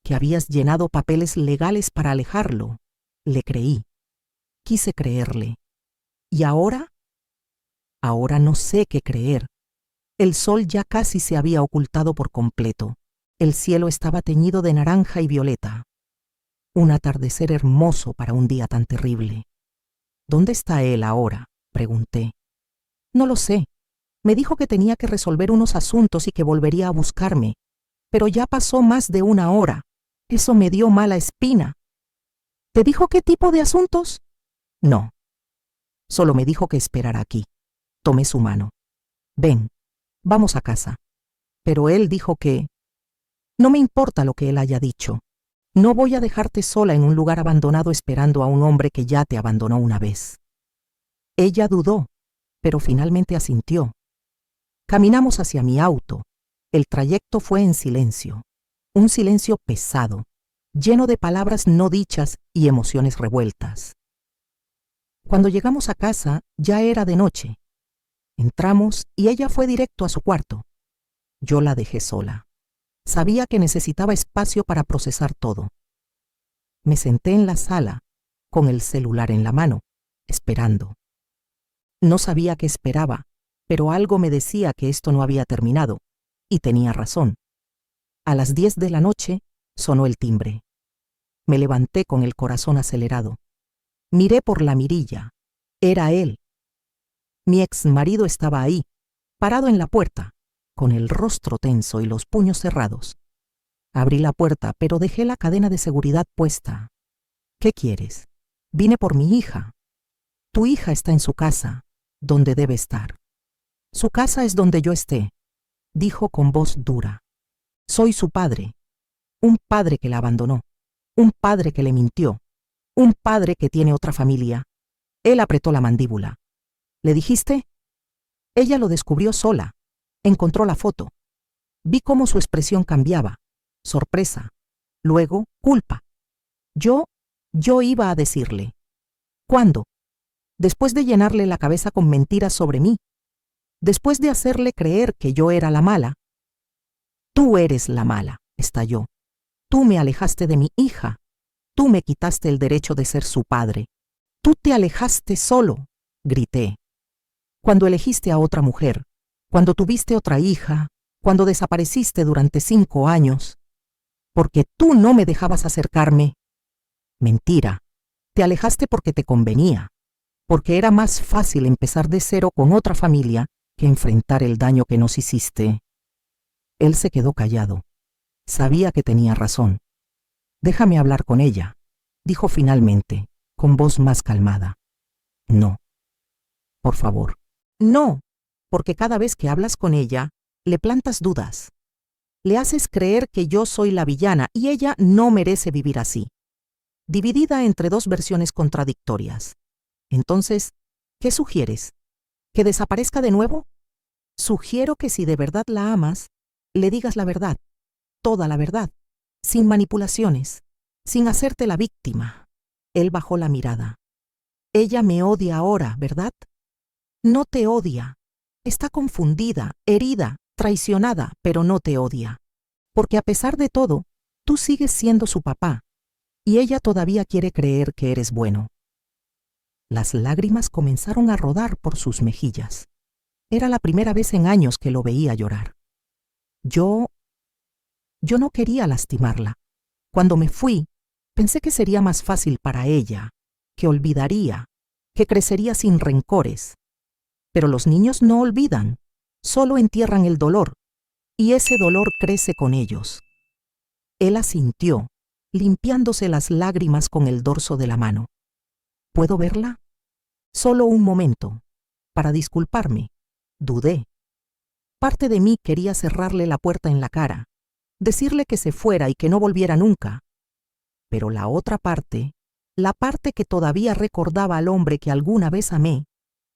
que habías llenado papeles legales para alejarlo. Le creí. Quise creerle. ¿Y ahora? Ahora no sé qué creer. El sol ya casi se había ocultado por completo. El cielo estaba teñido de naranja y violeta. Un atardecer hermoso para un día tan terrible. ¿Dónde está él ahora?, pregunté. No lo sé. Me dijo que tenía que resolver unos asuntos y que volvería a buscarme. Pero ya pasó más de una hora. Eso me dio mala espina. ¿Te dijo qué tipo de asuntos? No. Solo me dijo que esperara aquí. Tomé su mano. Ven, vamos a casa. Pero él dijo que... No me importa lo que él haya dicho. No voy a dejarte sola en un lugar abandonado esperando a un hombre que ya te abandonó una vez. Ella dudó, pero finalmente asintió. Caminamos hacia mi auto. El trayecto fue en silencio. Un silencio pesado, lleno de palabras no dichas y emociones revueltas. Cuando llegamos a casa, ya era de noche. Entramos y ella fue directo a su cuarto. Yo la dejé sola. Sabía que necesitaba espacio para procesar todo. Me senté en la sala, con el celular en la mano, esperando. No sabía qué esperaba, pero algo me decía que esto no había terminado, y tenía razón. A las 10 de la noche sonó el timbre. Me levanté con el corazón acelerado. Miré por la mirilla. Era él. Mi ex marido estaba ahí, parado en la puerta, con el rostro tenso y los puños cerrados. Abrí la puerta, pero dejé la cadena de seguridad puesta. ¿Qué quieres? Vine por mi hija. Tu hija está en su casa, donde debe estar. Su casa es donde yo esté, dijo con voz dura. Soy su padre. Un padre que la abandonó. Un padre que le mintió. Un padre que tiene otra familia. Él apretó la mandíbula. ¿Le dijiste? Ella lo descubrió sola. Encontró la foto. Vi cómo su expresión cambiaba. Sorpresa. Luego, culpa. Yo iba a decirle. ¿Cuándo? Después de llenarle la cabeza con mentiras sobre mí. Después de hacerle creer que yo era la mala. Tú eres la mala, estalló. Tú me alejaste de mi hija. Tú me quitaste el derecho de ser su padre. Tú te alejaste solo, grité. Cuando elegiste a otra mujer, cuando tuviste otra hija, cuando desapareciste durante 5 años, porque tú no me dejabas acercarme. Mentira. Te alejaste porque te convenía, porque era más fácil empezar de cero con otra familia que enfrentar el daño que nos hiciste. Él se quedó callado. Sabía que tenía razón. Déjame hablar con ella, dijo finalmente, con voz más calmada. No. Por favor. No, porque cada vez que hablas con ella, le plantas dudas. Le haces creer que yo soy la villana y ella no merece vivir así. Dividida entre 2 versiones contradictorias. Entonces, ¿qué sugieres? ¿Que desaparezca de nuevo? Sugiero que si de verdad la amas, le digas la verdad, toda la verdad, sin manipulaciones, sin hacerte la víctima. Él bajó la mirada. Ella me odia ahora, ¿verdad? No te odia. Está confundida, herida, traicionada, pero no te odia. Porque a pesar de todo, tú sigues siendo su papá, y ella todavía quiere creer que eres bueno. Las lágrimas comenzaron a rodar por sus mejillas. Era la primera vez en años que lo veía llorar. Yo no quería lastimarla. Cuando me fui, pensé que sería más fácil para ella, que olvidaría, que crecería sin rencores. Pero los niños no olvidan, solo entierran el dolor, y ese dolor crece con ellos. Él asintió, limpiándose las lágrimas con el dorso de la mano. ¿Puedo verla? Solo un momento, para disculparme. Dudé. Parte de mí quería cerrarle la puerta en la cara, decirle que se fuera y que no volviera nunca. Pero la otra parte, la parte que todavía recordaba al hombre que alguna vez amé,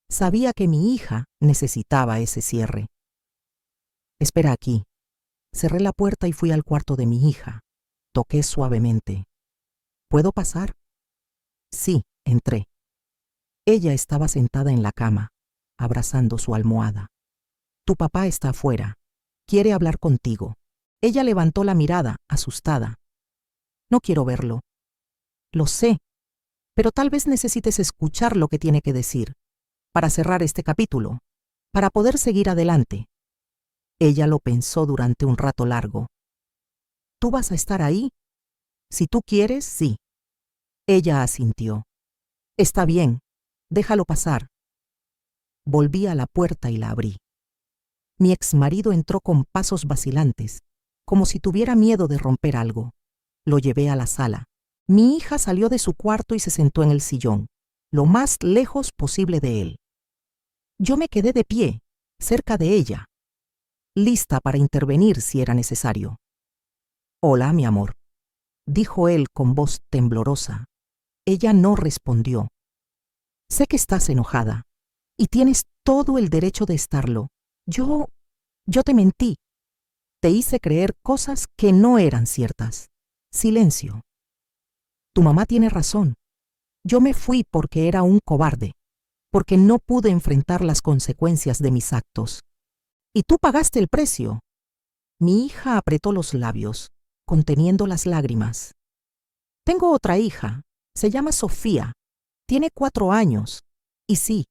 sabía que mi hija necesitaba ese cierre. Espera aquí. Cerré la puerta y fui al cuarto de mi hija. Toqué suavemente. ¿Puedo pasar? Sí, entré. Ella estaba sentada en la cama, abrazando su almohada. Tu papá está afuera. Quiere hablar contigo. Ella levantó la mirada, asustada. No quiero verlo. Lo sé, pero tal vez necesites escuchar lo que tiene que decir, para cerrar este capítulo. para poder seguir adelante. Ella lo pensó durante un rato largo. ¿Tú vas a estar ahí? Si tú quieres, sí. Ella asintió. Está bien, déjalo pasar. Volví a la puerta y la abrí. Mi exmarido entró con pasos vacilantes, como si tuviera miedo de romper algo. Lo llevé a la sala. Mi hija salió de su cuarto y se sentó en el sillón, lo más lejos posible de él. Yo me quedé de pie, cerca de ella, lista para intervenir si era necesario. Hola, mi amor, dijo él con voz temblorosa. Ella no respondió. Sé que estás enojada, y tienes todo el derecho de estarlo. Yo te mentí. Te hice creer cosas que no eran ciertas. Silencio. Tu mamá tiene razón. Yo me fui porque era un cobarde, porque no pude enfrentar las consecuencias de mis actos. Y tú pagaste el precio. Mi hija apretó los labios, conteniendo las lágrimas. Tengo otra hija. Se llama Sofía. Tiene 4 años. Y sí,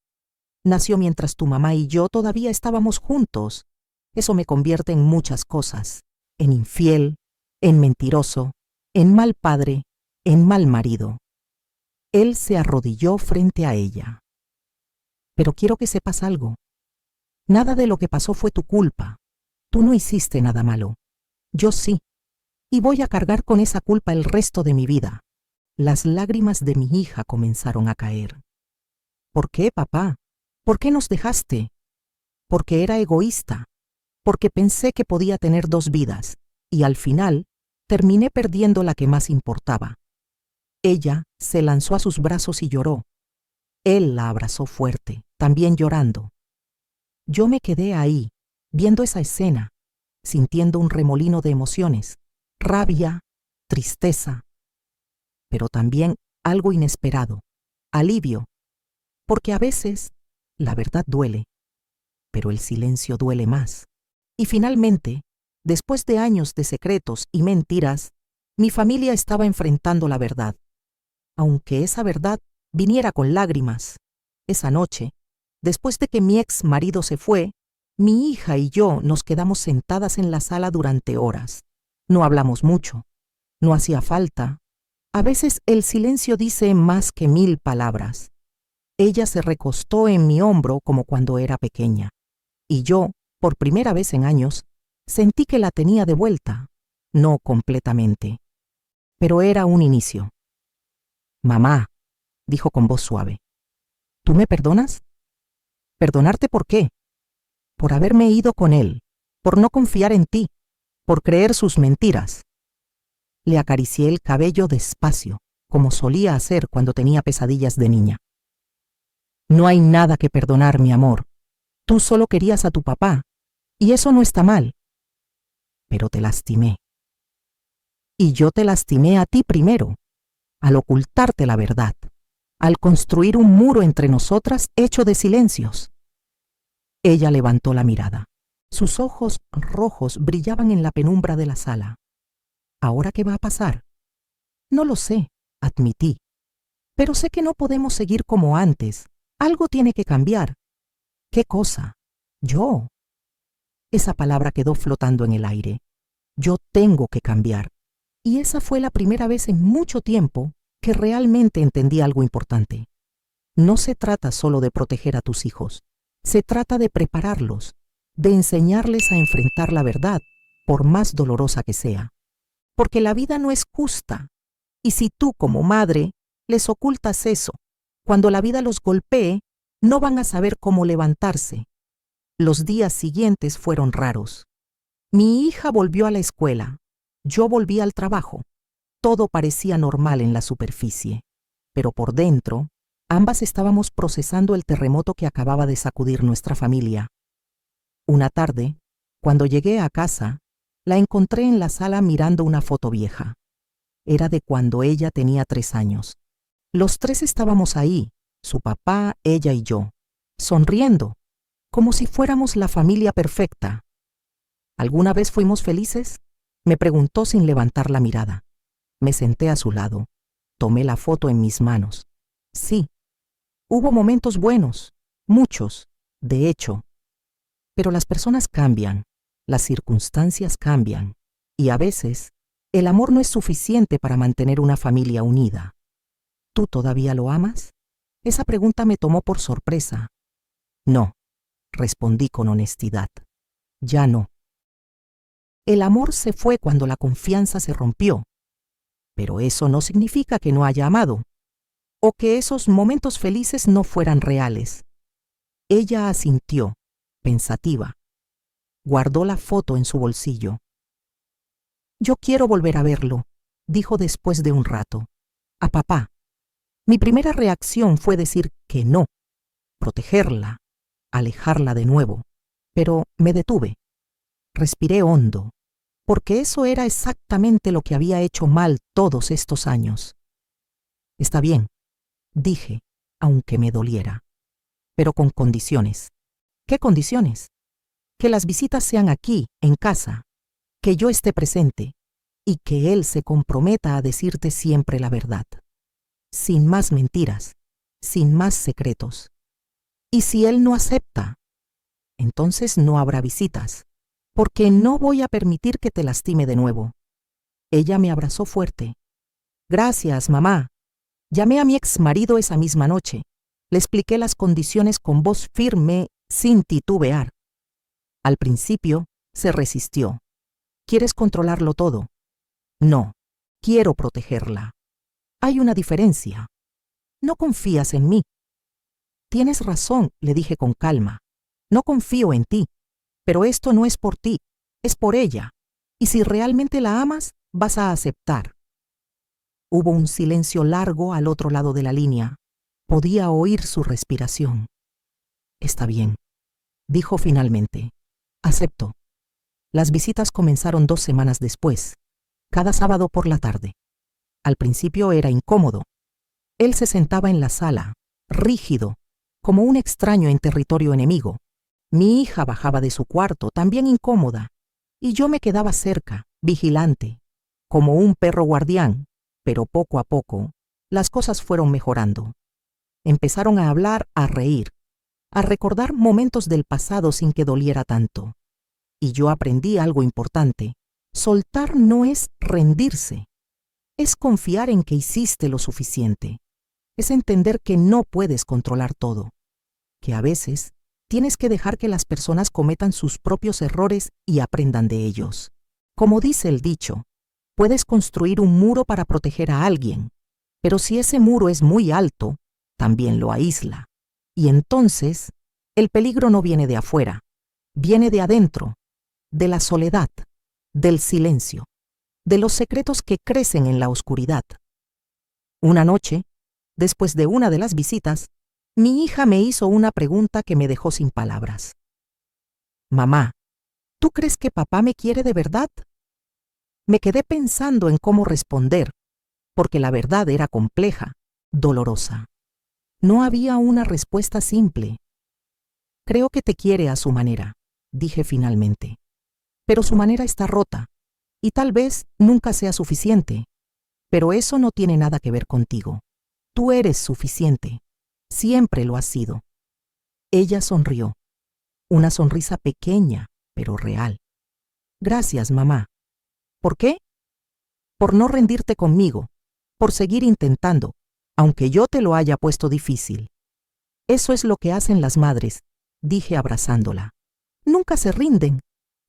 nació mientras tu mamá y yo todavía estábamos juntos. Eso me convierte en muchas cosas. En infiel, en mentiroso, en mal padre, en mal marido. Él se arrodilló frente a ella. Pero quiero que sepas algo. Nada de lo que pasó fue tu culpa. Tú no hiciste nada malo. Yo sí. Y voy a cargar con esa culpa el resto de mi vida. Las lágrimas de mi hija comenzaron a caer. ¿Por qué, papá? ¿Por qué nos dejaste? Porque era egoísta. Porque pensé que podía tener 2 vidas. Y al final, terminé perdiendo la que más importaba. Ella se lanzó a sus brazos y lloró. Él la abrazó fuerte, también llorando. Yo me quedé ahí, viendo esa escena, sintiendo un remolino de emociones, rabia, tristeza, pero también algo inesperado, alivio, porque a veces la verdad duele, pero el silencio duele más. Y finalmente, después de años de secretos y mentiras, mi familia estaba enfrentando la verdad. Aunque esa verdad viniera con lágrimas, esa noche, después de que mi ex marido se fue, mi hija y yo nos quedamos sentadas en la sala durante horas. No hablamos mucho, no hacía falta. A veces el silencio dice más que 1000 palabras. Ella se recostó en mi hombro como cuando era pequeña, y yo, por primera vez en años, sentí que la tenía de vuelta, no completamente. Pero era un inicio. Mamá, dijo con voz suave, ¿tú me perdonas? ¿Perdonarte por qué? Por haberme ido con él, por no confiar en ti, por creer sus mentiras. Le acaricié el cabello despacio, como solía hacer cuando tenía pesadillas de niña. No hay nada que perdonar, mi amor. Tú solo querías a tu papá, y eso no está mal. Pero te lastimé. Y yo te lastimé a ti primero, al ocultarte la verdad, al construir un muro entre nosotras hecho de silencios. Ella levantó la mirada. Sus ojos rojos brillaban en la penumbra de la sala. ¿Ahora qué va a pasar? No lo sé, admití. Pero sé que no podemos seguir como antes. Algo tiene que cambiar. ¿Qué cosa? Yo. Esa palabra quedó flotando en el aire. Yo tengo que cambiar. Y esa fue la primera vez en mucho tiempo que realmente entendí algo importante. No se trata solo de proteger a tus hijos. Se trata de prepararlos, de enseñarles a enfrentar la verdad, por más dolorosa que sea. Porque la vida no es justa. Y si tú, como madre, les ocultas eso, cuando la vida los golpee, no van a saber cómo levantarse. Los días siguientes fueron raros. Mi hija volvió a la escuela. Yo volví al trabajo. Todo parecía normal en la superficie. Pero por dentro, ambas estábamos procesando el terremoto que acababa de sacudir nuestra familia. Una tarde, cuando llegué a casa, la encontré en la sala mirando una foto vieja. Era de cuando ella tenía 3 años. Los 3 estábamos ahí, su papá, ella y yo, sonriendo, como si fuéramos la familia perfecta. ¿Alguna vez fuimos felices?, me preguntó sin levantar la mirada. Me senté a su lado. Tomé la foto en mis manos. Sí, hubo momentos buenos, muchos. De hecho, Pero las personas cambian, las circunstancias cambian, y a veces el amor no es suficiente para mantener una familia unida. ¿Tú todavía lo amas? Esa pregunta me tomó por sorpresa. No, respondí con honestidad. Ya no. El amor se fue cuando la confianza se rompió, pero eso no significa que no haya amado, o que esos momentos felices no fueran reales. Ella asintió, pensativa. Guardó la foto en su bolsillo. Yo quiero volver a verlo, dijo después de un rato. A papá. Mi primera reacción fue decir que no, protegerla, alejarla de nuevo, pero me detuve. Respiré hondo, porque eso era exactamente lo que había hecho mal todos estos años. Está bien, dije, aunque me doliera, pero con condiciones. ¿Qué condiciones? Que las visitas sean aquí, en casa, que yo esté presente y que él se comprometa a decirte siempre la verdad. Sin más mentiras, sin más secretos. Y si él no acepta, entonces no habrá visitas, porque no voy a permitir que te lastime de nuevo. Ella me abrazó fuerte. Gracias, mamá. Llamé a mi exmarido esa misma noche. Le expliqué las condiciones con voz firme, sin titubear. Al principio, se resistió. ¿Quieres controlarlo todo? No, quiero protegerla. Hay una diferencia. No confías en mí. Tienes razón, le dije con calma. No confío en ti, pero esto no es por ti, es por ella. Y si realmente la amas, vas a aceptar. Hubo un silencio largo al otro lado de la línea. Podía oír su respiración. Está bien, dijo finalmente. Acepto. Las visitas comenzaron 2 semanas después, cada sábado por la tarde. Al principio era incómodo. Él se sentaba en la sala, rígido, como un extraño en territorio enemigo. Mi hija bajaba de su cuarto, también incómoda, y yo me quedaba cerca, vigilante, como un perro guardián, pero poco a poco, las cosas fueron mejorando. Empezaron a hablar, a reír, a recordar momentos del pasado sin que doliera tanto. Y yo aprendí algo importante. Soltar no es rendirse. Es confiar en que hiciste lo suficiente. Es entender que no puedes controlar todo. Que a veces tienes que dejar que las personas cometan sus propios errores y aprendan de ellos. Como dice el dicho, puedes construir un muro para proteger a alguien, pero si ese muro es muy alto, también lo aísla. Y entonces, el peligro no viene de afuera, viene de adentro, de la soledad, del silencio, de los secretos que crecen en la oscuridad. Una noche, después de una de las visitas, mi hija me hizo una pregunta que me dejó sin palabras. Mamá, ¿tú crees que papá me quiere de verdad? Me quedé pensando en cómo responder, porque la verdad era compleja, dolorosa. No había una respuesta simple. Creo que te quiere a su manera, dije finalmente. Pero su manera está rota, y tal vez nunca sea suficiente. Pero eso no tiene nada que ver contigo. Tú eres suficiente. Siempre lo has sido. Ella sonrió. Una sonrisa pequeña, pero real. Gracias, mamá. ¿Por qué? Por no rendirte conmigo, por seguir intentando, aunque yo te lo haya puesto difícil. Eso es lo que hacen las madres, dije abrazándola. Nunca se rinden,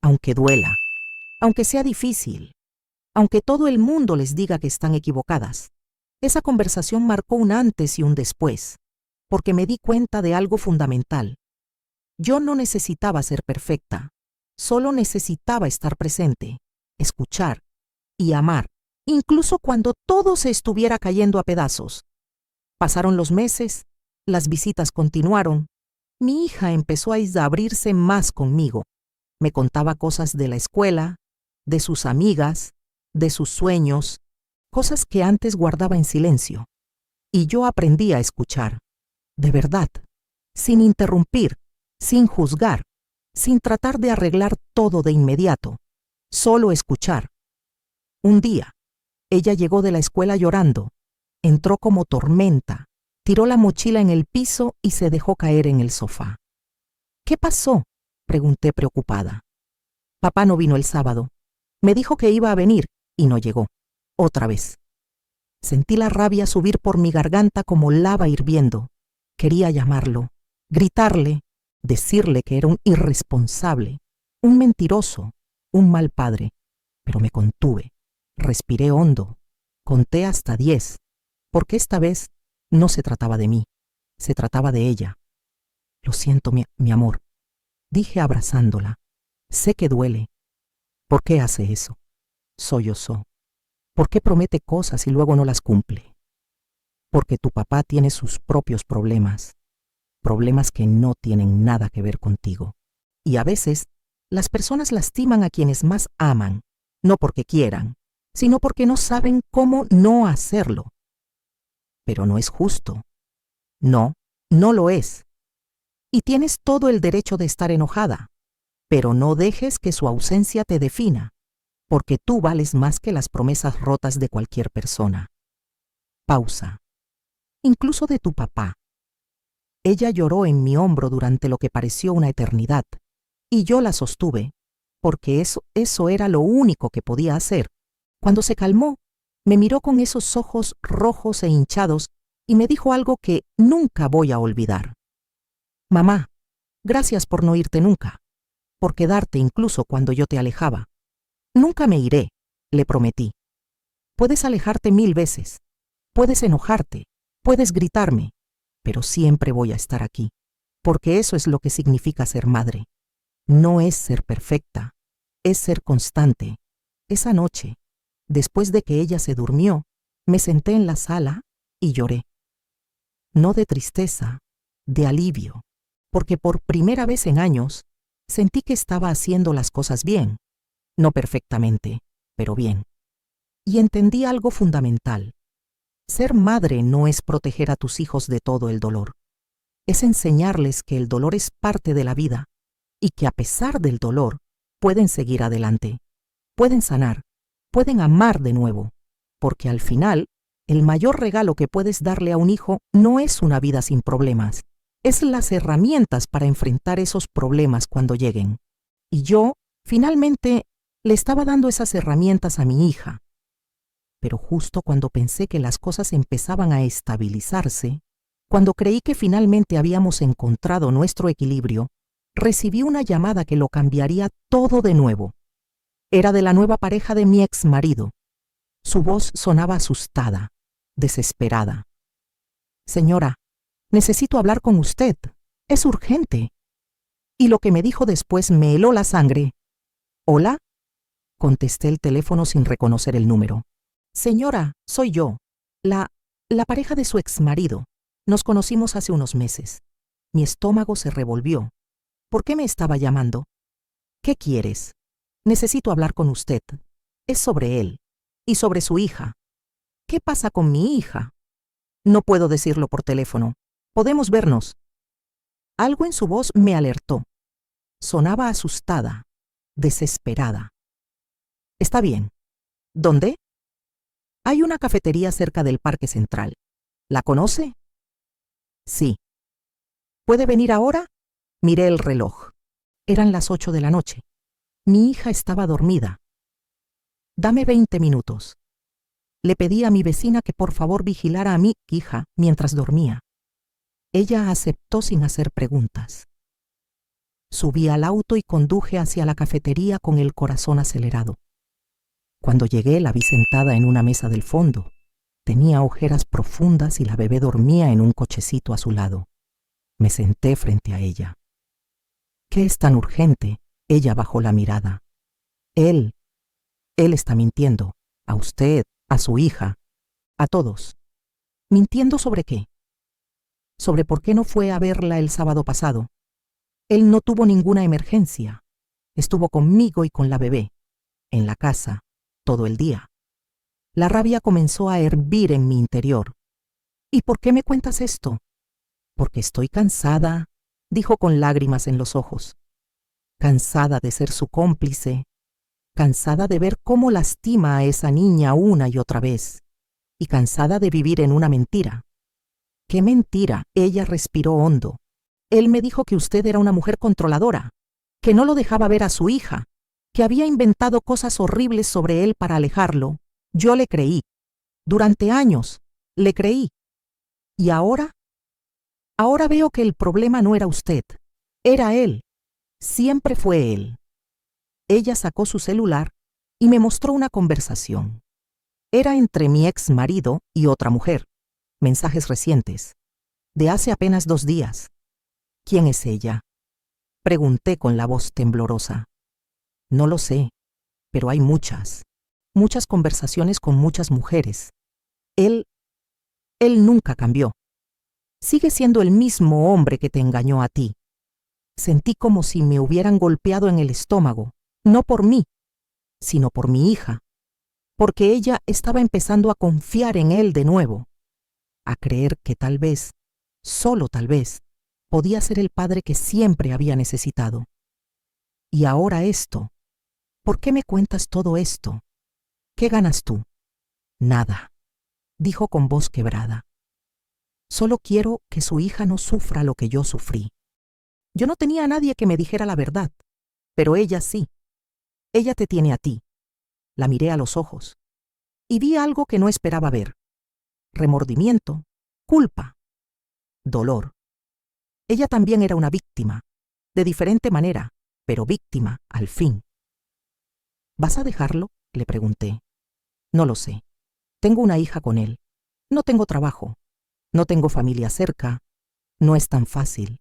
aunque duela, aunque sea difícil, aunque todo el mundo les diga que están equivocadas. Esa conversación marcó un antes y un después, porque me di cuenta de algo fundamental. Yo no necesitaba ser perfecta, solo necesitaba estar presente, escuchar y amar, incluso cuando todo se estuviera cayendo a pedazos. Pasaron los meses, las visitas continuaron. Mi hija empezó a abrirse más conmigo. Me contaba cosas de la escuela, de sus amigas, de sus sueños, cosas que antes guardaba en silencio. Y yo aprendí a escuchar, de verdad, sin interrumpir, sin juzgar, sin tratar de arreglar todo de inmediato, solo escuchar. Un día, ella llegó de la escuela llorando, entró como tormenta, tiró la mochila en el piso y se dejó caer en el sofá. ¿Qué pasó?, Pregunté preocupada. Papá no vino el sábado. Me dijo que iba a venir y no llegó. Otra vez. Sentí la rabia subir por mi garganta como lava hirviendo. Quería llamarlo, gritarle, decirle que era un irresponsable, un mentiroso, un mal padre. Pero me contuve. Respiré hondo. Conté hasta 10, porque esta vez no se trataba de mí, se trataba de ella. Lo siento, mi amor, dije abrazándola. Sé que duele. ¿Por qué hace eso? Sollozó. ¿Por qué promete cosas y luego no las cumple? Porque tu papá tiene sus propios problemas, problemas que no tienen nada que ver contigo. Y a veces, las personas lastiman a quienes más aman, no porque quieran, sino porque no saben cómo no hacerlo. Pero no es justo. No, no lo es. Y tienes todo el derecho de estar enojada, pero no dejes que su ausencia te defina, porque tú vales más que las promesas rotas de cualquier persona. Pausa. Incluso de tu papá. Ella lloró en mi hombro durante lo que pareció una eternidad, y yo la sostuve, porque eso era lo único que podía hacer. Cuando se calmó, me miró con esos ojos rojos e hinchados y me dijo algo que nunca voy a olvidar. Mamá, gracias por no irte nunca, por quedarte incluso cuando yo te alejaba. Nunca me iré, le prometí. Puedes alejarte 1000 veces, puedes enojarte, puedes gritarme, pero siempre voy a estar aquí, porque eso es lo que significa ser madre. No es ser perfecta, es ser constante. Esa noche, después de que ella se durmió, me senté en la sala y lloré. No de tristeza, de alivio, porque por primera vez en años sentí que estaba haciendo las cosas bien, no perfectamente, pero bien. Y entendí algo fundamental. Ser madre no es proteger a tus hijos de todo el dolor. Es enseñarles que el dolor es parte de la vida y que a pesar del dolor pueden seguir adelante, pueden sanar, pueden amar de nuevo, porque al final el mayor regalo que puedes darle a un hijo no es una vida sin problemas, es las herramientas para enfrentar esos problemas cuando lleguen. Y yo, finalmente, le estaba dando esas herramientas a mi hija. Pero justo cuando pensé que las cosas empezaban a estabilizarse, cuando creí que finalmente habíamos encontrado nuestro equilibrio, recibí una llamada que lo cambiaría todo de nuevo. Era de la nueva pareja de mi ex marido. Su voz sonaba asustada, desesperada. Señora, necesito hablar con usted. Es urgente. Y lo que me dijo después me heló la sangre. ¿Hola? Contesté el teléfono sin reconocer el número. Señora, soy yo, la pareja de su exmarido. Nos conocimos hace unos meses. Mi estómago se revolvió. ¿Por qué me estaba llamando? ¿Qué quieres? Necesito hablar con usted. Es sobre él y sobre su hija. ¿Qué pasa con mi hija? No puedo decirlo por teléfono. Podemos vernos. Algo en su voz me alertó. Sonaba asustada, desesperada. Está bien. ¿Dónde? Hay una cafetería cerca del Parque Central. ¿La conoce? Sí. ¿Puede venir ahora? Miré el reloj. Eran las 8 de la noche. Mi hija estaba dormida. Dame 20 minutos. Le pedí a mi vecina que por favor vigilara a mi hija mientras dormía. Ella aceptó sin hacer preguntas. Subí al auto y conduje hacia la cafetería con el corazón acelerado. Cuando llegué la vi sentada en una mesa del fondo. Tenía ojeras profundas y la bebé dormía en un cochecito a su lado. Me senté frente a ella. ¿Qué es tan urgente? Ella bajó la mirada. Él está mintiendo. A usted, a su hija, a todos. ¿Mintiendo sobre qué? Sobre por qué no fue a verla el sábado pasado. Él no tuvo ninguna emergencia. Estuvo conmigo y con la bebé, en la casa, todo el día. La rabia comenzó a hervir en mi interior. ¿Y por qué me cuentas esto? Porque estoy cansada, dijo con lágrimas en los ojos. Cansada de ser su cómplice, cansada de ver cómo lastima a esa niña una y otra vez, y cansada de vivir en una mentira. ¿Qué mentira? Ella respiró hondo. Él me dijo que usted era una mujer controladora. que no lo dejaba ver a su hija, que había inventado cosas horribles sobre él para alejarlo. Yo le creí. Durante años, le creí. ¿Y ahora? Ahora veo que el problema no era usted, era él. Siempre fue él. Ella sacó su celular y me mostró una conversación. Era entre mi ex marido y otra mujer. Mensajes recientes, de hace apenas 2 días. ¿Quién es ella?, pregunté con la voz temblorosa. No lo sé, pero hay muchas conversaciones con muchas mujeres. Él nunca cambió. Sigue siendo el mismo hombre que te engañó a ti. Sentí como si me hubieran golpeado en el estómago, no por mí, sino por mi hija, porque ella estaba empezando a confiar en él de nuevo, a creer que tal vez, solo tal vez, podía ser el padre que siempre había necesitado. Y ahora esto. ¿Por qué me cuentas todo esto? ¿Qué ganas tú? Nada, dijo con voz quebrada. Solo quiero que su hija no sufra lo que yo sufrí. Yo no tenía a nadie que me dijera la verdad, pero ella sí. Ella te tiene a ti. La miré a los ojos y vi algo que no esperaba ver. Remordimiento, culpa, dolor. Ella también era una víctima, de diferente manera, pero víctima, al fin. ¿Vas a dejarlo?, le pregunté. No lo sé. Tengo una hija con él. No tengo trabajo. No tengo familia cerca. No es tan fácil.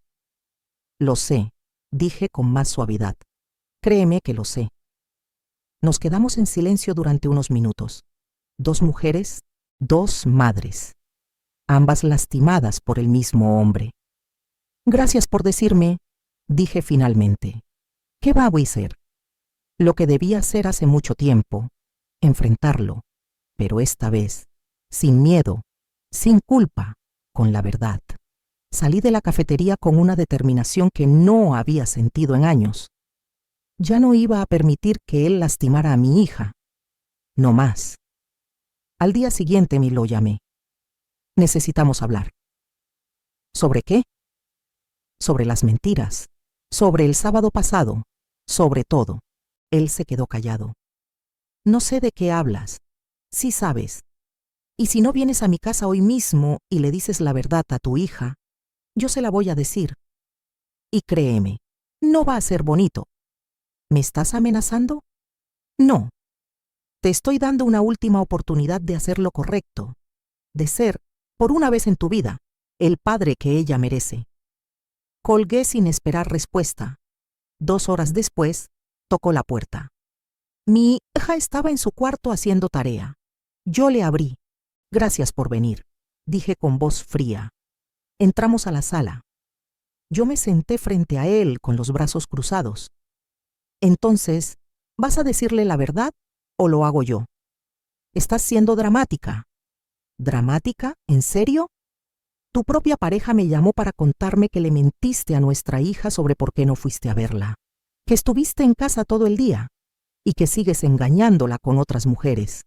Lo sé, dije con más suavidad. Créeme que lo sé. Nos quedamos en silencio durante unos minutos. 2 mujeres, 2 madres, ambas lastimadas por el mismo hombre. Gracias por decirme, dije finalmente. ¿Qué va a hacer? Lo que debía hacer hace mucho tiempo, enfrentarlo, pero esta vez, sin miedo, sin culpa, con la verdad. Salí de la cafetería con una determinación que no había sentido en años. Ya no iba a permitir que él lastimara a mi hija. No más. Al día siguiente me lo llamé. Necesitamos hablar. ¿Sobre qué? Sobre las mentiras, sobre el sábado pasado, sobre todo. Él se quedó callado. No sé de qué hablas. Sí sabes. Y si no vienes a mi casa hoy mismo y le dices la verdad a tu hija, yo se la voy a decir. Y créeme, no va a ser bonito. ¿Me estás amenazando? No. Te estoy dando una última oportunidad de hacer lo correcto, de ser, por una vez en tu vida, el padre que ella merece. Colgué sin esperar respuesta. 2 horas después, tocó la puerta. Mi hija estaba en su cuarto haciendo tarea. Yo le abrí. Gracias por venir, dije con voz fría. Entramos a la sala. Yo me senté frente a él con los brazos cruzados. Entonces, ¿vas a decirle la verdad o lo hago yo? Estás siendo dramática. ¿Dramática? ¿En serio? Tu propia pareja me llamó para contarme que le mentiste a nuestra hija sobre por qué no fuiste a verla, que estuviste en casa todo el día y que sigues engañándola con otras mujeres.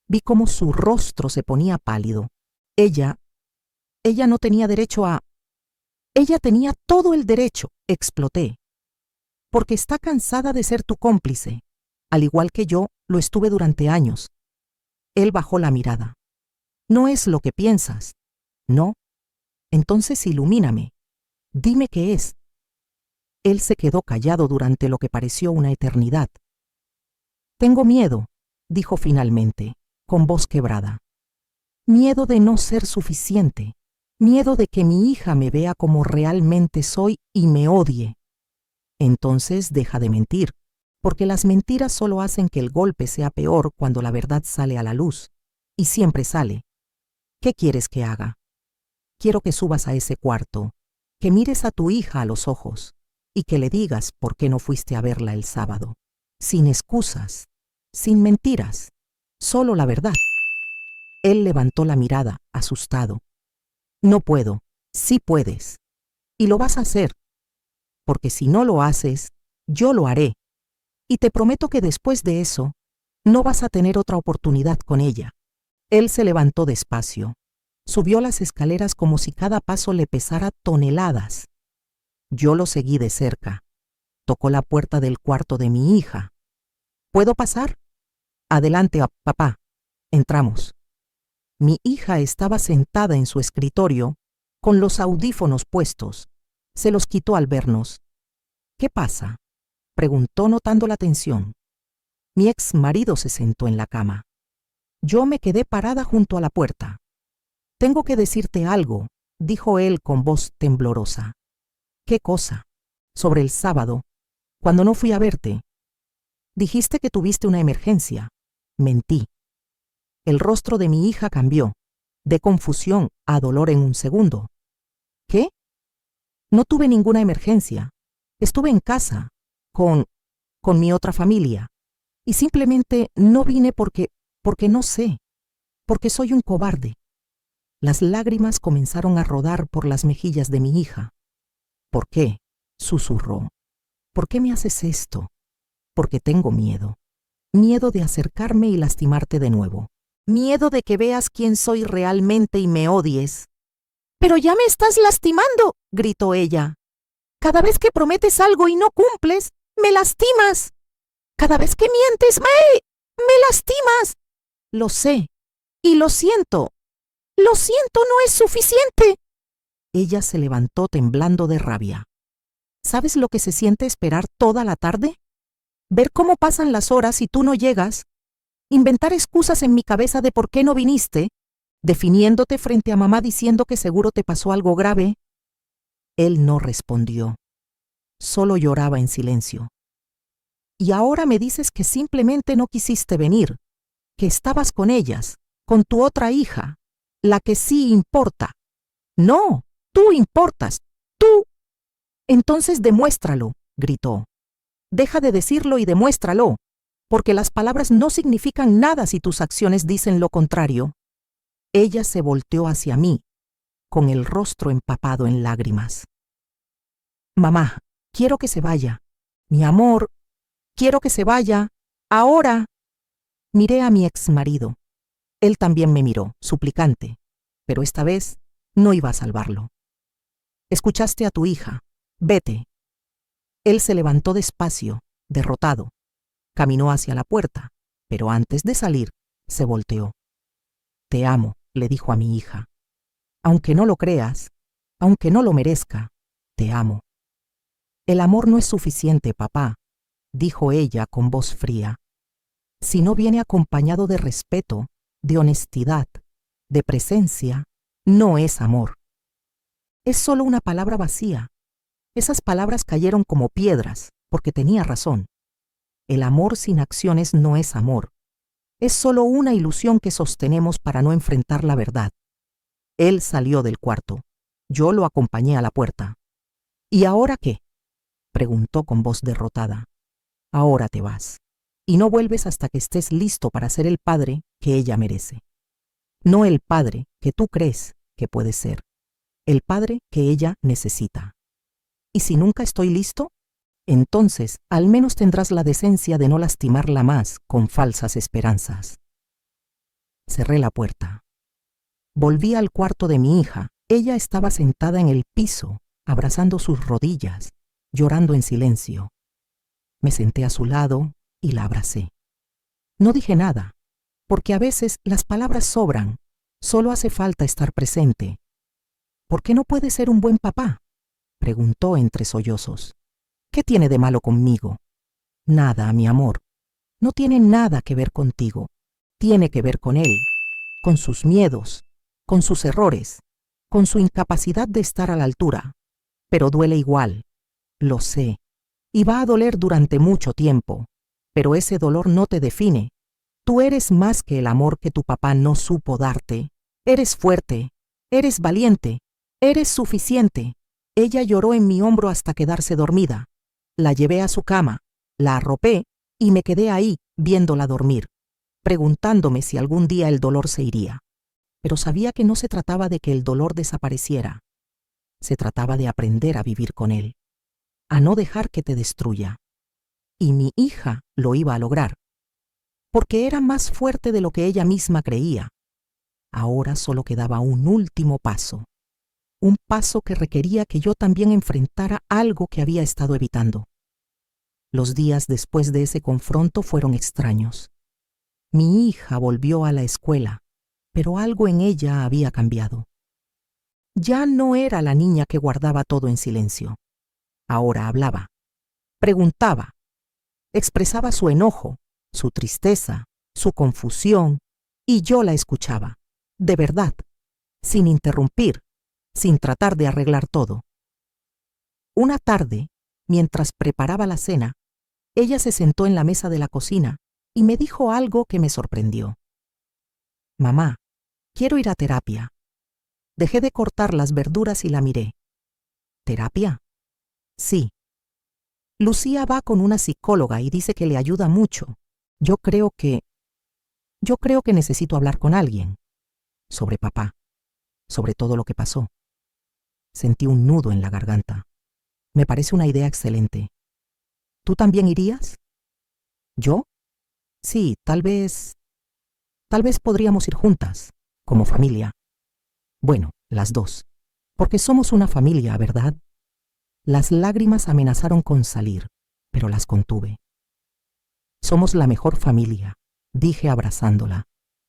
Vi cómo su rostro se ponía pálido. Ella no tenía derecho a... Ella tenía todo el derecho, exploté. Porque está cansada de ser tu cómplice, al igual que yo lo estuve durante años. Él bajó la mirada. No es lo que piensas. ¿No? Entonces ilumíname. Dime qué es. Él se quedó callado durante lo que pareció una eternidad. Tengo miedo, dijo finalmente, con voz quebrada. Miedo de no ser suficiente. Miedo de que mi hija me vea como realmente soy y me odie. Entonces deja de mentir, porque las mentiras solo hacen que el golpe sea peor cuando la verdad sale a la luz, y siempre sale. ¿Qué quieres que haga? Quiero que subas a ese cuarto, que mires a tu hija a los ojos, y que le digas por qué no fuiste a verla el sábado. Sin excusas, sin mentiras, solo la verdad. Él levantó la mirada, asustado. No puedo, sí puedes, y lo vas a hacer, porque si no lo haces, yo lo haré, y te prometo que después de eso, no vas a tener otra oportunidad con ella. Él se levantó despacio, subió las escaleras como si cada paso le pesara toneladas. Yo lo seguí de cerca. tocó la puerta del cuarto de mi hija. ¿Puedo pasar? Adelante, papá. Entramos. Mi hija estaba sentada en su escritorio, con los audífonos puestos. Se los quitó al vernos. ¿Qué pasa?, preguntó notando la tensión. Mi ex marido se sentó en la cama. Yo me quedé parada junto a la puerta. Tengo que decirte algo, dijo él con voz temblorosa. ¿Qué cosa? Sobre el sábado, cuando no fui a verte. Dijiste que tuviste una emergencia. Mentí. El rostro de mi hija cambió, de confusión a dolor en un segundo. ¿Qué? No tuve ninguna emergencia. Estuve en casa, con mi otra familia. Y simplemente no vine porque no sé, porque soy un cobarde. Las lágrimas comenzaron a rodar por las mejillas de mi hija. ¿Por qué?, susurró. ¿Por qué me haces esto? Porque tengo miedo. Miedo de acercarme y lastimarte de nuevo. Miedo de que veas quién soy realmente y me odies. «Pero ya me estás lastimando», gritó ella. «Cada vez que prometes algo y no cumples, me lastimas. Cada vez que mientes, me lastimas. Lo sé, y lo siento. Lo siento, no es suficiente». Ella se levantó temblando de rabia. ¿Sabes lo que se siente esperar toda la tarde? Ver cómo pasan las horas y tú no llegas. Inventar excusas en mi cabeza de por qué no viniste, definiéndote frente a mamá diciendo que seguro te pasó algo grave. Él no respondió. Solo lloraba en silencio. Y ahora me dices que simplemente no quisiste venir, que estabas con ellas, con tu otra hija, la que sí importa. No, tú importas, tú. Entonces demuéstralo, gritó. Deja de decirlo y demuéstralo, porque las palabras no significan nada si tus acciones dicen lo contrario. Ella se volteó hacia mí, con el rostro empapado en lágrimas. Mamá, quiero que se vaya. Mi amor, quiero que se vaya. Ahora. Miré a mi ex marido. Él también me miró, suplicante, pero esta vez no iba a salvarlo. Escuchaste a tu hija. Vete. Él se levantó despacio, derrotado. Caminó hacia la puerta, pero antes de salir, se volteó. Te amo, le dijo a mi hija. Aunque no lo creas, aunque no lo merezca, te amo. El amor no es suficiente, papá, dijo ella con voz fría. Si no viene acompañado de respeto, de honestidad, de presencia, no es amor. Es solo una palabra vacía. Esas palabras cayeron como piedras, porque tenía razón. El amor sin acciones no es amor. Es solo una ilusión que sostenemos para no enfrentar la verdad. Él salió del cuarto. Yo lo acompañé a la puerta. ¿Y ahora qué?, preguntó con voz derrotada. Ahora te vas, y no vuelves hasta que estés listo para ser el padre que ella merece. No el padre que tú crees que puede ser, el padre que ella necesita. ¿Y si nunca estoy listo? Entonces, al menos tendrás la decencia de no lastimarla más con falsas esperanzas. Cerré la puerta. Volví al cuarto de mi hija. Ella estaba sentada en el piso, abrazando sus rodillas, llorando en silencio. Me senté a su lado y la abracé. No dije nada, porque a veces las palabras sobran. Solo hace falta estar presente. ¿Por qué no puedes ser un buen papá?, preguntó entre sollozos. ¿Qué tiene de malo conmigo? Nada, mi amor. No tiene nada que ver contigo. Tiene que ver con él, con sus miedos, con sus errores, con su incapacidad de estar a la altura. Pero duele igual. Lo sé. Y va a doler durante mucho tiempo. Pero ese dolor no te define. Tú eres más que el amor que tu papá no supo darte. Eres fuerte. Eres valiente. Eres suficiente. Ella lloró en mi hombro hasta quedarse dormida. La llevé a su cama, la arropé y me quedé ahí viéndola dormir, preguntándome si algún día el dolor se iría. Pero sabía que no se trataba de que el dolor desapareciera. Se trataba de aprender a vivir con él, a no dejar que te destruya. Y mi hija lo iba a lograr, porque era más fuerte de lo que ella misma creía. Ahora solo quedaba un último paso. Un paso que requería que yo también enfrentara algo que había estado evitando. Los días después de ese confronto fueron extraños. Mi hija volvió a la escuela, pero algo en ella había cambiado. Ya no era la niña que guardaba todo en silencio. Ahora hablaba, preguntaba, expresaba su enojo, su tristeza, su confusión, y yo la escuchaba, de verdad, sin interrumpir, sin tratar de arreglar todo. Una tarde, mientras preparaba la cena, ella se sentó en la mesa de la cocina y me dijo algo que me sorprendió. Mamá, quiero ir a terapia. Dejé de cortar las verduras y la miré. ¿Terapia? Sí. Lucía va con una psicóloga y dice que le ayuda mucho. Yo creo que necesito hablar con alguien. Sobre papá. Sobre todo lo que pasó. Sentí un nudo en la garganta. Me parece una idea excelente. ¿Tú también irías? ¿Yo? Sí, tal vez podríamos ir juntas, como familia. Bueno, las dos, porque somos una familia, ¿verdad? Las lágrimas amenazaron con salir, pero las contuve. Somos la mejor familia, dije abrazándola.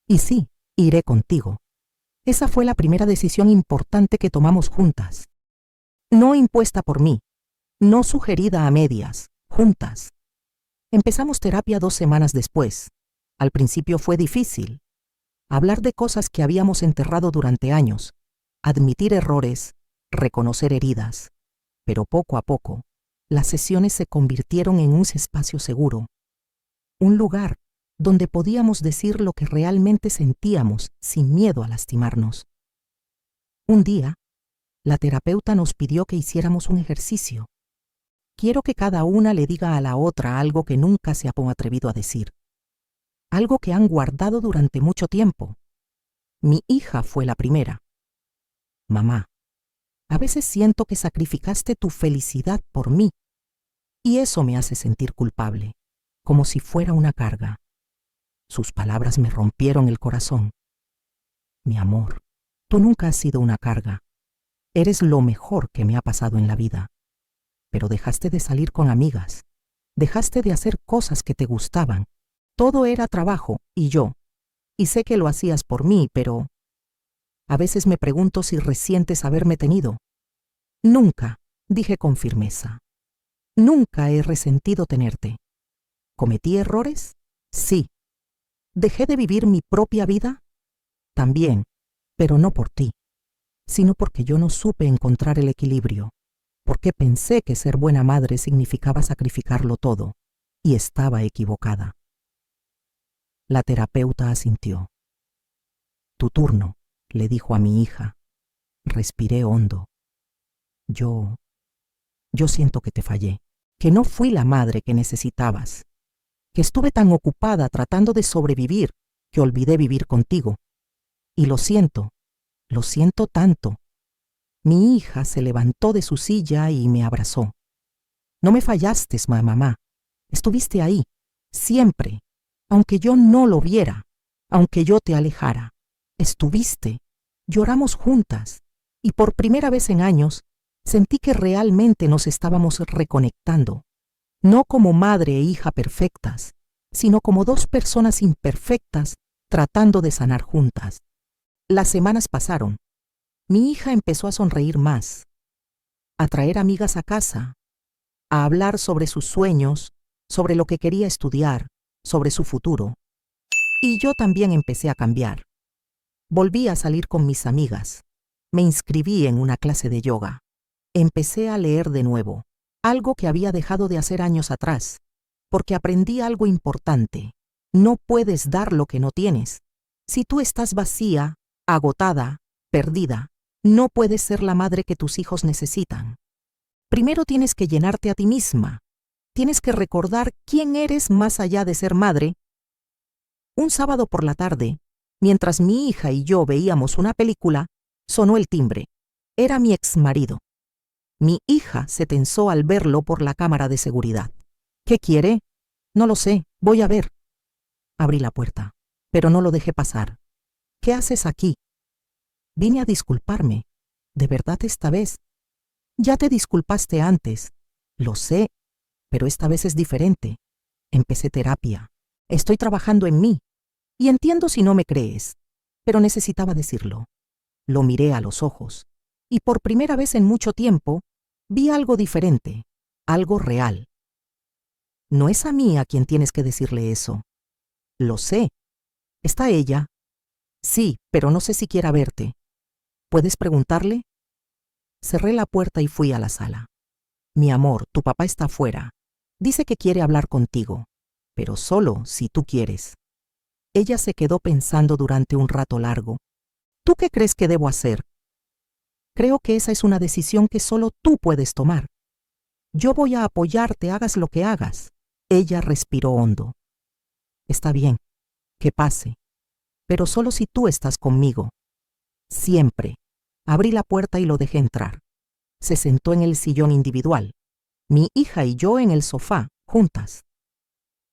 Y sí, iré contigo. Esa fue la primera decisión importante que tomamos juntas. No impuesta por mí, no sugerida a medias, juntas. Empezamos terapia 2 semanas después. Al principio fue difícil. Hablar de cosas que habíamos enterrado durante años, admitir errores, reconocer heridas. Pero poco a poco, las sesiones se convirtieron en un espacio seguro. Un lugar donde podíamos decir lo que realmente sentíamos sin miedo a lastimarnos. Un día, la terapeuta nos pidió que hiciéramos un ejercicio. Quiero que cada una le diga a la otra algo que nunca se ha atrevido a decir. Algo que han guardado durante mucho tiempo. Mi hija fue la primera. Mamá, a veces siento que sacrificaste tu felicidad por mí, y eso me hace sentir culpable, como si fuera una carga. Sus palabras me rompieron el corazón. Mi amor, tú nunca has sido una carga. Eres lo mejor que me ha pasado en la vida. Pero dejaste de salir con amigas, dejaste de hacer cosas que te gustaban. Todo era trabajo y sé que lo hacías por mí, pero a veces me pregunto si resientes haberme tenido. Nunca, dije con firmeza. Nunca he resentido tenerte. ¿Cometí errores? Sí. ¿Dejé de vivir mi propia vida? También, pero no por ti, sino porque yo no supe encontrar el equilibrio, porque pensé que ser buena madre significaba sacrificarlo todo, y estaba equivocada. La terapeuta asintió. Tu turno, le dijo a mi hija. Respiré hondo. Yo siento que te fallé, que no fui la madre que necesitabas, que estuve tan ocupada tratando de sobrevivir que olvidé vivir contigo. Y lo siento tanto. Mi hija se levantó de su silla y me abrazó. No me fallaste, mamá. Estuviste ahí, siempre, aunque yo no lo viera, aunque yo te alejara. Estuviste, lloramos juntas, y por primera vez en años sentí que realmente nos estábamos reconectando, no como madre e hija perfectas, sino como dos personas imperfectas tratando de sanar juntas. Las semanas pasaron. Mi hija empezó a sonreír más, a traer amigas a casa, a hablar sobre sus sueños, sobre lo que quería estudiar, sobre su futuro. Y yo también empecé a cambiar. Volví a salir con mis amigas. Me inscribí en una clase de yoga. Empecé a leer de nuevo, algo que había dejado de hacer años atrás, porque aprendí algo importante. No puedes dar lo que no tienes. Si tú estás vacía, agotada, perdida, no puedes ser la madre que tus hijos necesitan. Primero tienes que llenarte a ti misma. Tienes que recordar quién eres más allá de ser madre. Un sábado por la tarde, mientras mi hija y yo veíamos una película, sonó el timbre. Era mi exmarido. Mi hija se tensó al verlo por la cámara de seguridad. ¿Qué quiere? No lo sé, voy a ver. Abrí la puerta, pero no lo dejé pasar. ¿Qué haces aquí? Vine a disculparme. ¿De verdad esta vez? Ya te disculpaste antes. Lo sé. pero esta vez es diferente. Empecé terapia. Estoy trabajando en mí. Y entiendo si no me crees, pero necesitaba decirlo. Lo miré a los ojos, y por primera vez en mucho tiempo, vi algo diferente, algo real. No es a mí a quien tienes que decirle eso. Lo sé. ¿Está ella? Sí, pero no sé si quiera verte. ¿Puedes preguntarle? Cerré la puerta y fui a la sala. Mi amor, tu papá está afuera. Dice que quiere hablar contigo, pero solo si tú quieres. Ella se quedó pensando durante un rato largo. ¿Tú qué crees que debo hacer? Creo que esa es una decisión que solo tú puedes tomar. Yo voy a apoyarte, hagas lo que hagas. Ella respiró hondo. Está bien, que pase, pero solo si tú estás conmigo. Siempre. Abrí la puerta y lo dejé entrar. Se sentó en el sillón individual. Mi hija y yo en el sofá, juntas.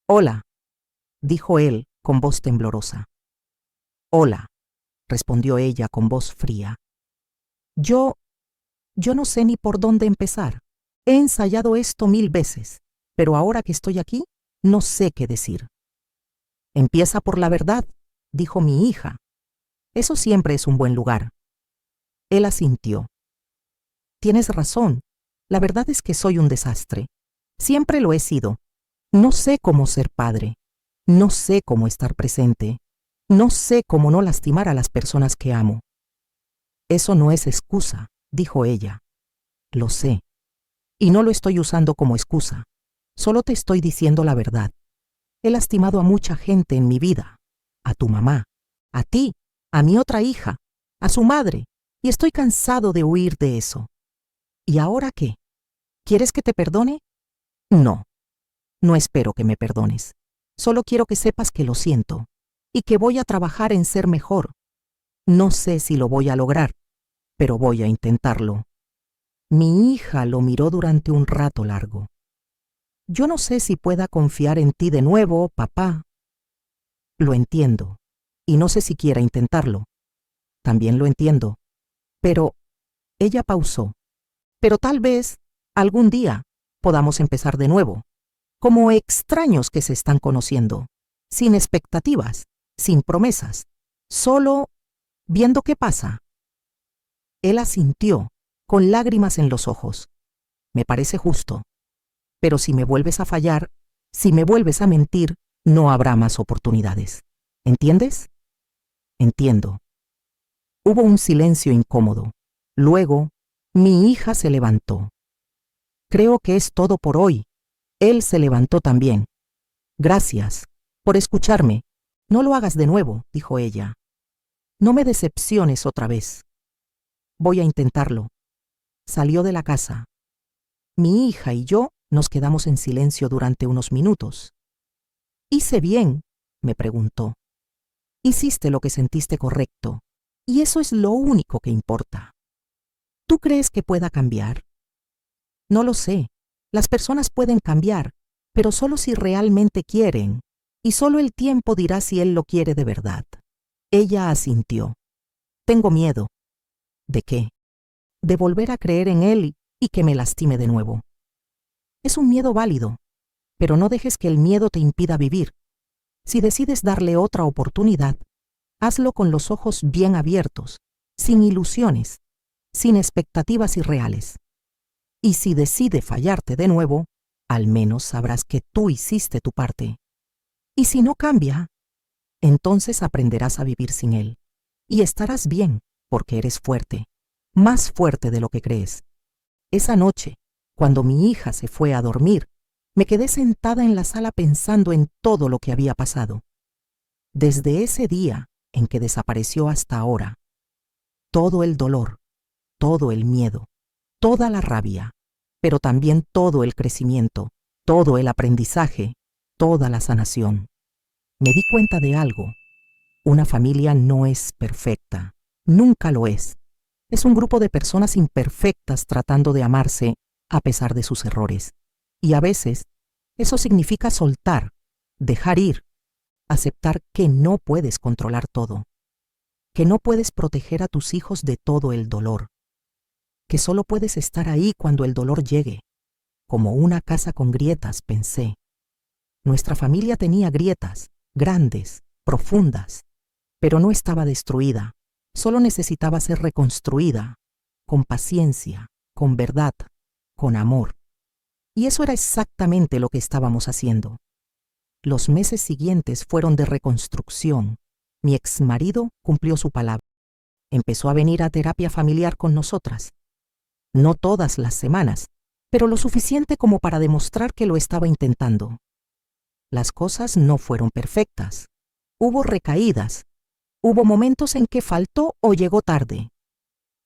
Hola, dijo él con voz temblorosa. Hola, respondió ella con voz fría. Yo no sé ni por dónde empezar. He ensayado esto 1000 veces, pero ahora que estoy aquí, no sé qué decir. Empieza por la verdad, dijo mi hija. Eso siempre es un buen lugar. Él asintió. Tienes razón. La verdad es que soy un desastre. Siempre lo he sido. No sé cómo ser padre. No sé cómo estar presente. No sé cómo no lastimar a las personas que amo. Eso no es excusa, dijo ella. Lo sé. Y no lo estoy usando como excusa. Solo te estoy diciendo la verdad. He lastimado a mucha gente en mi vida. A tu mamá, a ti, a mi otra hija, a su madre, y estoy cansado de huir de eso. ¿Y ahora qué? ¿Quieres que te perdone? No, no espero que me perdones. Solo quiero que sepas que lo siento y que voy a trabajar en ser mejor. No sé si lo voy a lograr, pero voy a intentarlo. Mi hija lo miró durante un rato largo. Yo no sé si pueda confiar en ti de nuevo, papá. Lo entiendo, y no sé si quiera intentarlo. También lo entiendo. Pero ella pausó. Pero tal vez, algún día, podamos empezar de nuevo, como extraños que se están conociendo, sin expectativas, sin promesas, solo viendo qué pasa. Él asintió, con lágrimas en los ojos. Me parece justo. Pero si me vuelves a fallar, si me vuelves a mentir, no habrá más oportunidades. ¿Entiendes? Entiendo. Hubo un silencio incómodo. Luego, mi hija se levantó. Creo que es todo por hoy. Él se levantó también. Gracias por escucharme. No lo hagas de nuevo, dijo ella. No me decepciones otra vez. Voy a intentarlo. Salió de la casa. Mi hija y yo nos quedamos en silencio durante unos minutos. ¿Hice bien?, me preguntó. Hiciste lo que sentiste correcto, y eso es lo único que importa. ¿Tú crees que pueda cambiar? No lo sé. Las personas pueden cambiar, pero solo si realmente quieren, y solo el tiempo dirá si él lo quiere de verdad. Ella asintió. Tengo miedo. ¿De qué? De volver a creer en él y que me lastime de nuevo. Es un miedo válido, pero no dejes que el miedo te impida vivir. Si decides darle otra oportunidad, hazlo con los ojos bien abiertos, sin ilusiones, sin expectativas irreales. Y si decide fallarte de nuevo, al menos sabrás que tú hiciste tu parte. Y si no cambia, entonces aprenderás a vivir sin él. Y estarás bien, porque eres fuerte, más fuerte de lo que crees. Esa noche, cuando mi hija se fue a dormir, me quedé sentada en la sala pensando en todo lo que había pasado. Desde ese día en que desapareció hasta ahora, todo el dolor, todo el miedo, toda la rabia, pero también todo el crecimiento, todo el aprendizaje, toda la sanación. Me di cuenta de algo. Una familia no es perfecta, nunca lo es. Es un grupo de personas imperfectas tratando de amarse a pesar de sus errores. Y a veces, eso significa soltar, dejar ir, aceptar que no puedes controlar todo, que no puedes proteger a tus hijos de todo el dolor, que solo puedes estar ahí cuando el dolor llegue, Como una casa con grietas, pensé. Nuestra familia tenía grietas, grandes, profundas, pero no estaba destruida, solo necesitaba ser reconstruida, con paciencia, con verdad, con amor. Y eso era exactamente lo que estábamos haciendo. Los meses siguientes fueron de reconstrucción. Mi exmarido cumplió su palabra. Empezó a venir a terapia familiar con nosotras. No todas las semanas, pero lo suficiente como para demostrar que lo estaba intentando. Las cosas no fueron perfectas. Hubo recaídas. Hubo momentos en que faltó o llegó tarde.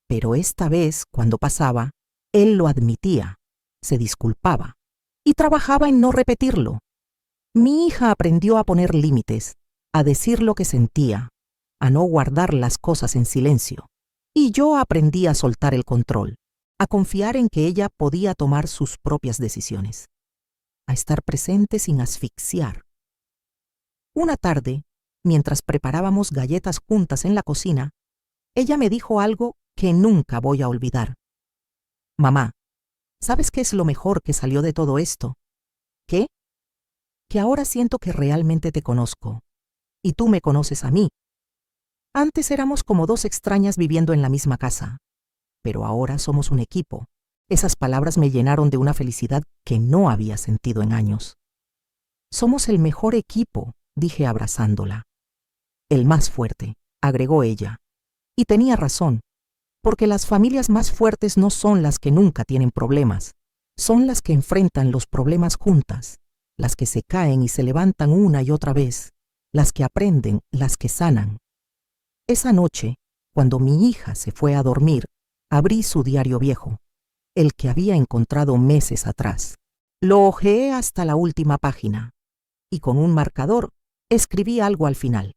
Pero esta vez, cuando pasaba, él lo admitía, se disculpaba y trabajaba en no repetirlo. Mi hija aprendió a poner límites, a decir lo que sentía, a no guardar las cosas en silencio. Y yo aprendí a soltar el control, a confiar en que ella podía tomar sus propias decisiones, a estar presente sin asfixiar. Una tarde, mientras preparábamos galletas juntas en la cocina, ella me dijo algo que nunca voy a olvidar. Mamá, ¿sabes qué es lo mejor que salió de todo esto? ¿Qué? Que ahora siento que realmente te conozco, y tú me conoces a mí. Antes éramos como dos extrañas viviendo en la misma casa, pero ahora somos un equipo. Esas palabras me llenaron de una felicidad que no había sentido en años. Somos el mejor equipo, dije abrazándola. El más fuerte, agregó ella. Y tenía razón, porque las familias más fuertes no son las que nunca tienen problemas, son las que enfrentan los problemas juntas, las que se caen y se levantan una y otra vez, las que aprenden, las que sanan. Esa noche, cuando mi hija se fue a dormir, abrí su diario viejo, el que había encontrado meses atrás. Lo hojeé hasta la última página, y con un marcador escribí algo al final.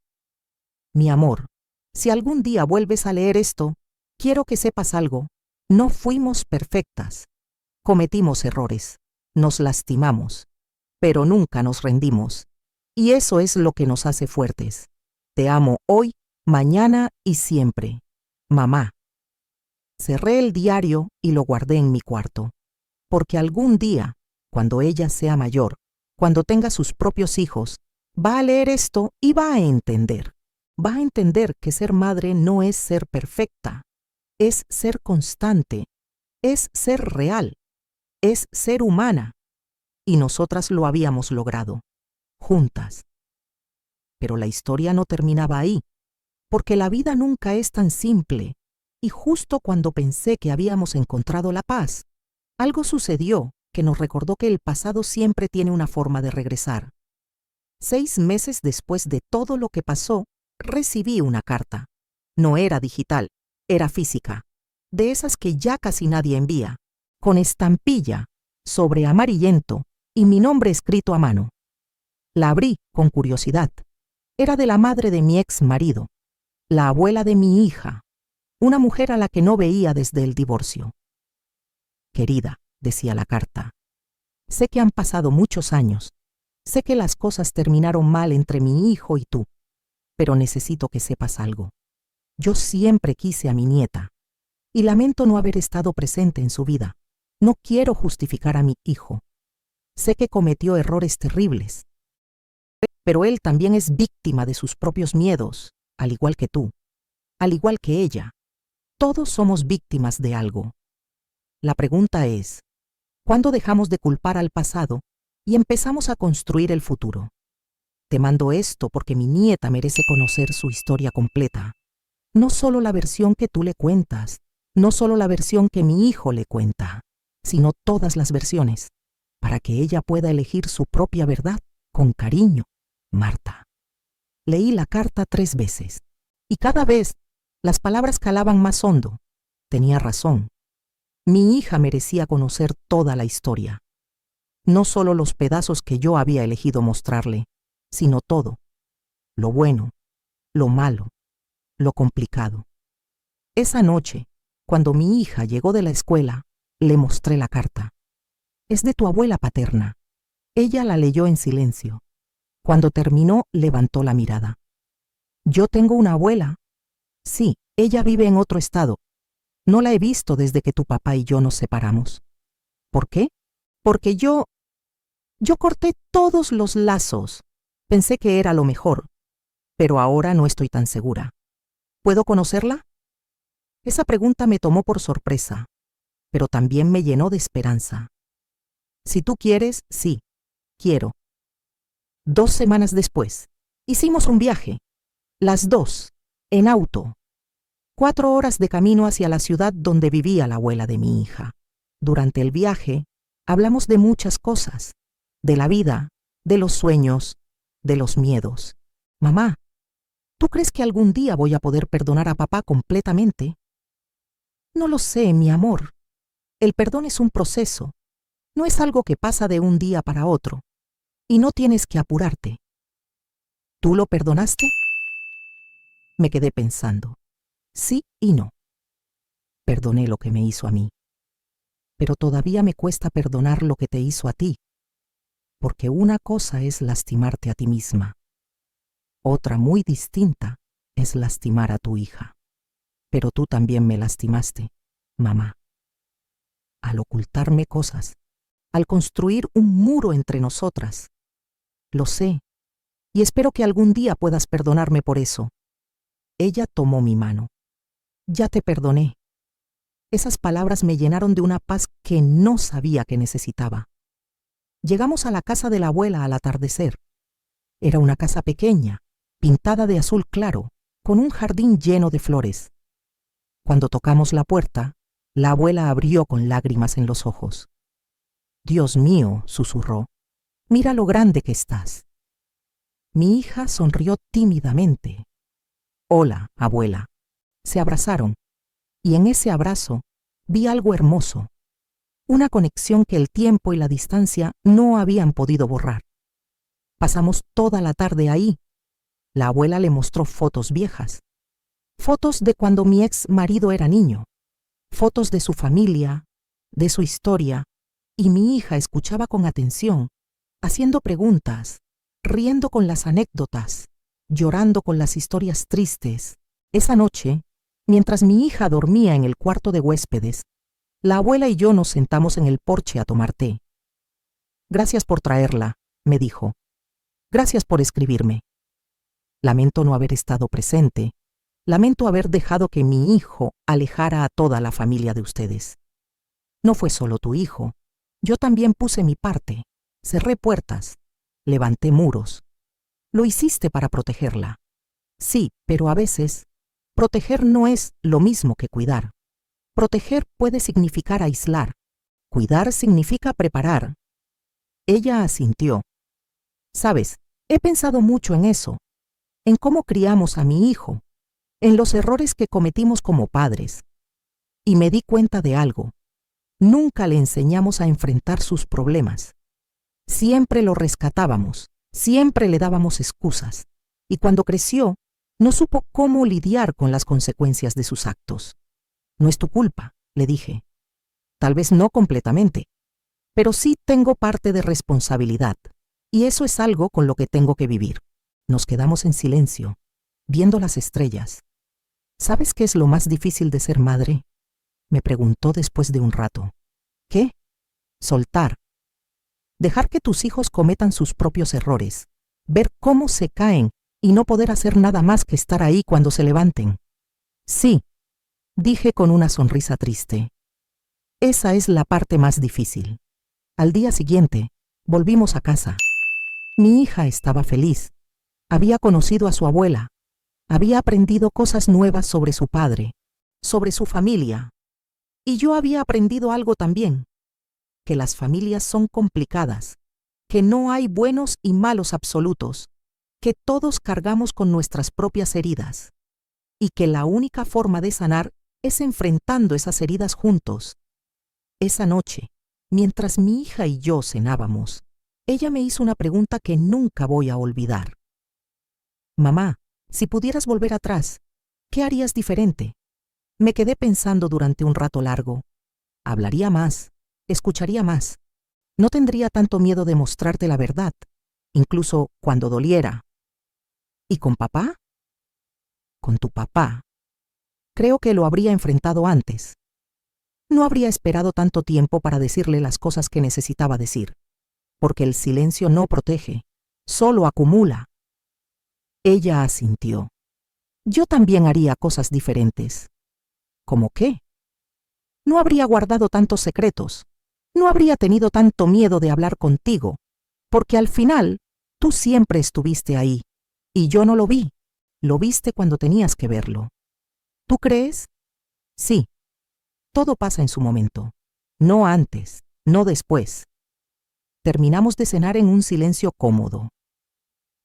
Mi amor, si algún día vuelves a leer esto, quiero que sepas algo. No fuimos perfectas. Cometimos errores, nos lastimamos, pero nunca nos rendimos. Y eso es lo que nos hace fuertes. Te amo hoy, mañana y siempre. Mamá. Cerré el diario y lo guardé en mi cuarto, porque algún día, cuando ella sea mayor, cuando tenga sus propios hijos, va a leer esto y va a entender. Va a entender que ser madre no es ser perfecta, es ser constante, es ser real, es ser humana. Y nosotras lo habíamos logrado, juntas. Pero la historia no terminaba ahí, porque la vida nunca es tan simple, y justo cuando pensé que habíamos encontrado la paz, algo sucedió que nos recordó que el pasado siempre tiene una forma de regresar. 6 meses después de todo lo que pasó, recibí una carta. No era digital, era física, de esas que ya casi nadie envía, con estampilla, sobre amarillento y mi nombre escrito a mano. La abrí con curiosidad. Era de la madre de mi ex marido, la abuela de mi hija, una mujer a la que no veía desde el divorcio. Querida, decía la carta, sé que han pasado muchos años, sé que las cosas terminaron mal entre mi hijo y tú, pero necesito que sepas algo. Yo siempre quise a mi nieta, y lamento no haber estado presente en su vida. No quiero justificar a mi hijo. Sé que cometió errores terribles, pero él también es víctima de sus propios miedos, al igual que tú, al igual que ella. Todos somos víctimas de algo. La pregunta es, ¿cuándo dejamos de culpar al pasado y empezamos a construir el futuro? Te mando esto porque mi nieta merece conocer su historia completa. No solo la versión que tú le cuentas, no solo la versión que mi hijo le cuenta, sino todas las versiones, para que ella pueda elegir su propia verdad con cariño. Marta. Leí la carta 3 veces, y cada vez las palabras calaban más hondo. Tenía razón. Mi hija merecía conocer toda la historia. No solo los pedazos que yo había elegido mostrarle, sino todo. Lo bueno, lo malo, lo complicado. Esa noche, cuando mi hija llegó de la escuela, le mostré la carta. Es de tu abuela paterna. Ella la leyó en silencio. Cuando terminó, levantó la mirada. ¿Yo tengo una abuela? Sí, ella vive en otro estado. No la he visto desde que tu papá y yo nos separamos. ¿Por qué? Porque yo corté todos los lazos. Pensé que era lo mejor, pero ahora no estoy tan segura. ¿Puedo conocerla? Esa pregunta me tomó por sorpresa, pero también me llenó de esperanza. Si tú quieres, sí, quiero. 2 semanas después, hicimos un viaje, las dos, en auto. 4 horas de camino hacia la ciudad donde vivía la abuela de mi hija. Durante el viaje, hablamos de muchas cosas, de la vida, de los sueños, de los miedos. Mamá, ¿tú crees que algún día voy a poder perdonar a papá completamente? No lo sé, mi amor. El perdón es un proceso, no es algo que pasa de un día para otro, y no tienes que apurarte. ¿Tú lo perdonaste? Me quedé pensando. Sí y no. Perdoné lo que me hizo a mí, pero todavía me cuesta perdonar lo que te hizo a ti, porque una cosa es lastimarte a ti misma, otra muy distinta es lastimar a tu hija. Pero tú también me lastimaste, mamá, al ocultarme cosas, al construir un muro entre nosotras. Lo sé, y espero que algún día puedas perdonarme por eso. Ella tomó mi mano. Ya te perdoné. Esas palabras me llenaron de una paz que no sabía que necesitaba. Llegamos a la casa de la abuela al atardecer. Era una casa pequeña, pintada de azul claro, con un jardín lleno de flores. Cuando tocamos la puerta, la abuela abrió con lágrimas en los ojos. Dios mío, susurró, mira lo grande que estás. Mi hija sonrió tímidamente. Hola, abuela. Se abrazaron, y en ese abrazo vi algo hermoso, una conexión que el tiempo y la distancia no habían podido borrar. Pasamos toda la tarde ahí. La abuela le mostró fotos viejas, fotos de cuando mi ex marido era niño, fotos de su familia, de su historia, y mi hija escuchaba con atención, haciendo preguntas, riendo con las anécdotas, llorando con las historias tristes. Esa noche, mientras mi hija dormía en el cuarto de huéspedes, la abuela y yo nos sentamos en el porche a tomar té. Gracias por traerla, me dijo. Gracias por escribirme. Lamento no haber estado presente. Lamento haber dejado que mi hijo alejara a toda la familia de ustedes. No fue solo tu hijo. Yo también puse mi parte. Cerré puertas. Levanté muros. Lo hiciste para protegerla. Sí, pero a veces, proteger no es lo mismo que cuidar. Proteger puede significar aislar. Cuidar significa preparar. Ella asintió. Sabes, he pensado mucho en eso, en cómo criamos a mi hijo, en los errores que cometimos como padres. Y me di cuenta de algo. Nunca le enseñamos a enfrentar sus problemas. Siempre lo rescatábamos, siempre le dábamos excusas. Y cuando creció, no supo cómo lidiar con las consecuencias de sus actos. No es tu culpa, le dije. Tal vez no completamente, pero sí tengo parte de responsabilidad. Y eso es algo con lo que tengo que vivir. Nos quedamos en silencio, viendo las estrellas. ¿Sabes qué es lo más difícil de ser madre? Me preguntó después de un rato. ¿Qué? Soltar. Dejar que tus hijos cometan sus propios errores, ver cómo se caen y no poder hacer nada más que estar ahí cuando se levanten. Sí, dije con una sonrisa triste. Esa es la parte más difícil. Al día siguiente, volvimos a casa. Mi hija estaba feliz. Había conocido a su abuela. Había aprendido cosas nuevas sobre su padre, sobre su familia. Y yo había aprendido algo también, que las familias son complicadas, que no hay buenos y malos absolutos, que todos cargamos con nuestras propias heridas, y que la única forma de sanar es enfrentando esas heridas juntos. Esa noche, mientras mi hija y yo cenábamos, ella me hizo una pregunta que nunca voy a olvidar. Mamá, si pudieras volver atrás, ¿qué harías diferente? Me quedé pensando durante un rato largo. Hablaría más, escucharía más. No tendría tanto miedo de mostrarte la verdad, incluso cuando doliera. ¿Y con papá? Con tu papá. Creo que lo habría enfrentado antes. no habría esperado tanto tiempo para decirle las cosas que necesitaba decir, porque el silencio no protege, solo acumula. Ella asintió. Yo también haría cosas diferentes. ¿Cómo qué? No habría guardado tantos secretos, no habría tenido tanto miedo de hablar contigo, porque al final tú siempre estuviste ahí, y yo no lo vi, lo viste cuando tenías que verlo. ¿Tú crees? Sí. Todo pasa en su momento, no antes, no después. Terminamos de cenar en un silencio cómodo.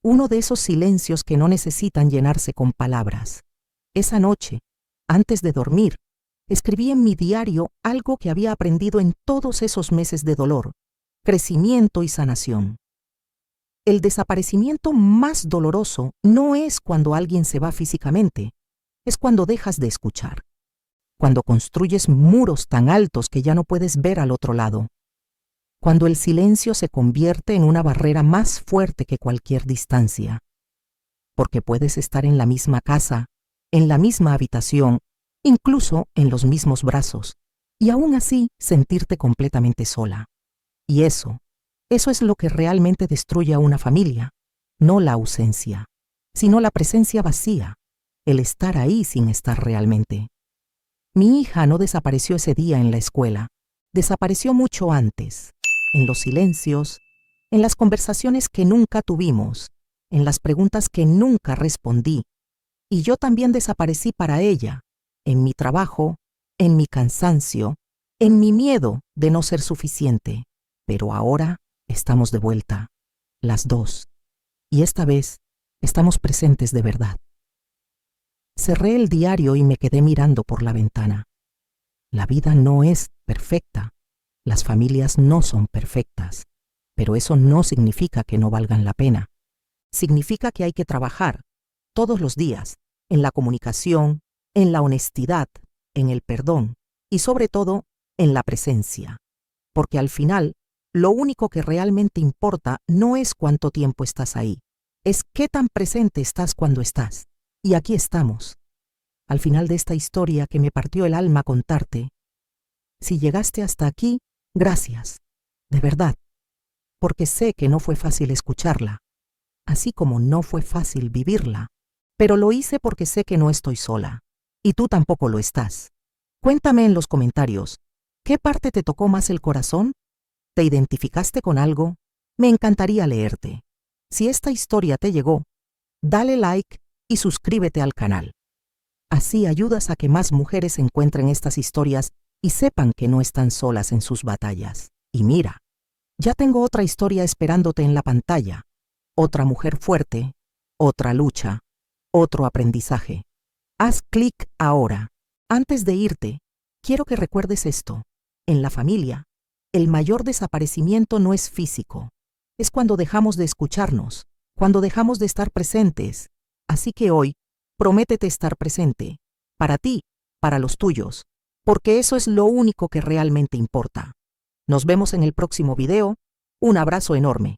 Uno de esos silencios que no necesitan llenarse con palabras. Esa noche, antes de dormir, escribí en mi diario algo que había aprendido en todos esos meses de dolor, crecimiento y sanación. El desaparecimiento más doloroso no es cuando alguien se va físicamente, es cuando dejas de escuchar. Cuando construyes muros tan altos que ya no puedes ver al otro lado. Cuando el silencio se convierte en una barrera más fuerte que cualquier distancia. Porque puedes estar en la misma casa, en la misma habitación, incluso en los mismos brazos, y aún así sentirte completamente sola. Y eso es lo que realmente destruye a una familia, no la ausencia, sino la presencia vacía, el estar ahí sin estar realmente. Mi hija no desapareció ese día en la escuela, desapareció mucho antes, en los silencios, en las conversaciones que nunca tuvimos, en las preguntas que nunca respondí, y yo también desaparecí para ella, en mi trabajo, en mi cansancio, en mi miedo de no ser suficiente. Pero ahora estamos de vuelta, las dos, y esta vez estamos presentes de verdad. Cerré el diario y me quedé mirando por la ventana. La vida no es perfecta, las familias no son perfectas, pero eso no significa que no valgan la pena. Significa que hay que trabajar todos los días en la comunicación, en la honestidad, en el perdón y sobre todo en la presencia. Porque al final, lo único que realmente importa no es cuánto tiempo estás ahí, es qué tan presente estás cuando estás. Y aquí estamos. Al final de esta historia que me partió el alma contarte, si llegaste hasta aquí, gracias, de verdad, porque sé que no fue fácil escucharla, así como no fue fácil vivirla, pero lo hice porque sé que no estoy sola, y tú tampoco lo estás. Cuéntame en los comentarios, ¿qué parte te tocó más el corazón? ¿Te identificaste con algo? Me encantaría leerte. Si esta historia te llegó, dale like y suscríbete al canal. Así ayudas a que más mujeres encuentren estas historias y sepan que no están solas en sus batallas. Y mira, ya tengo otra historia esperándote en la pantalla. Otra mujer fuerte, otra lucha, otro aprendizaje. Haz clic ahora. Antes de irte, quiero que recuerdes esto. En la familia, el mayor desaparecimiento no es físico. Es cuando dejamos de escucharnos, cuando dejamos de estar presentes. Así que hoy, prométete estar presente, para ti, para los tuyos, porque eso es lo único que realmente importa. Nos vemos en el próximo video. Un abrazo enorme.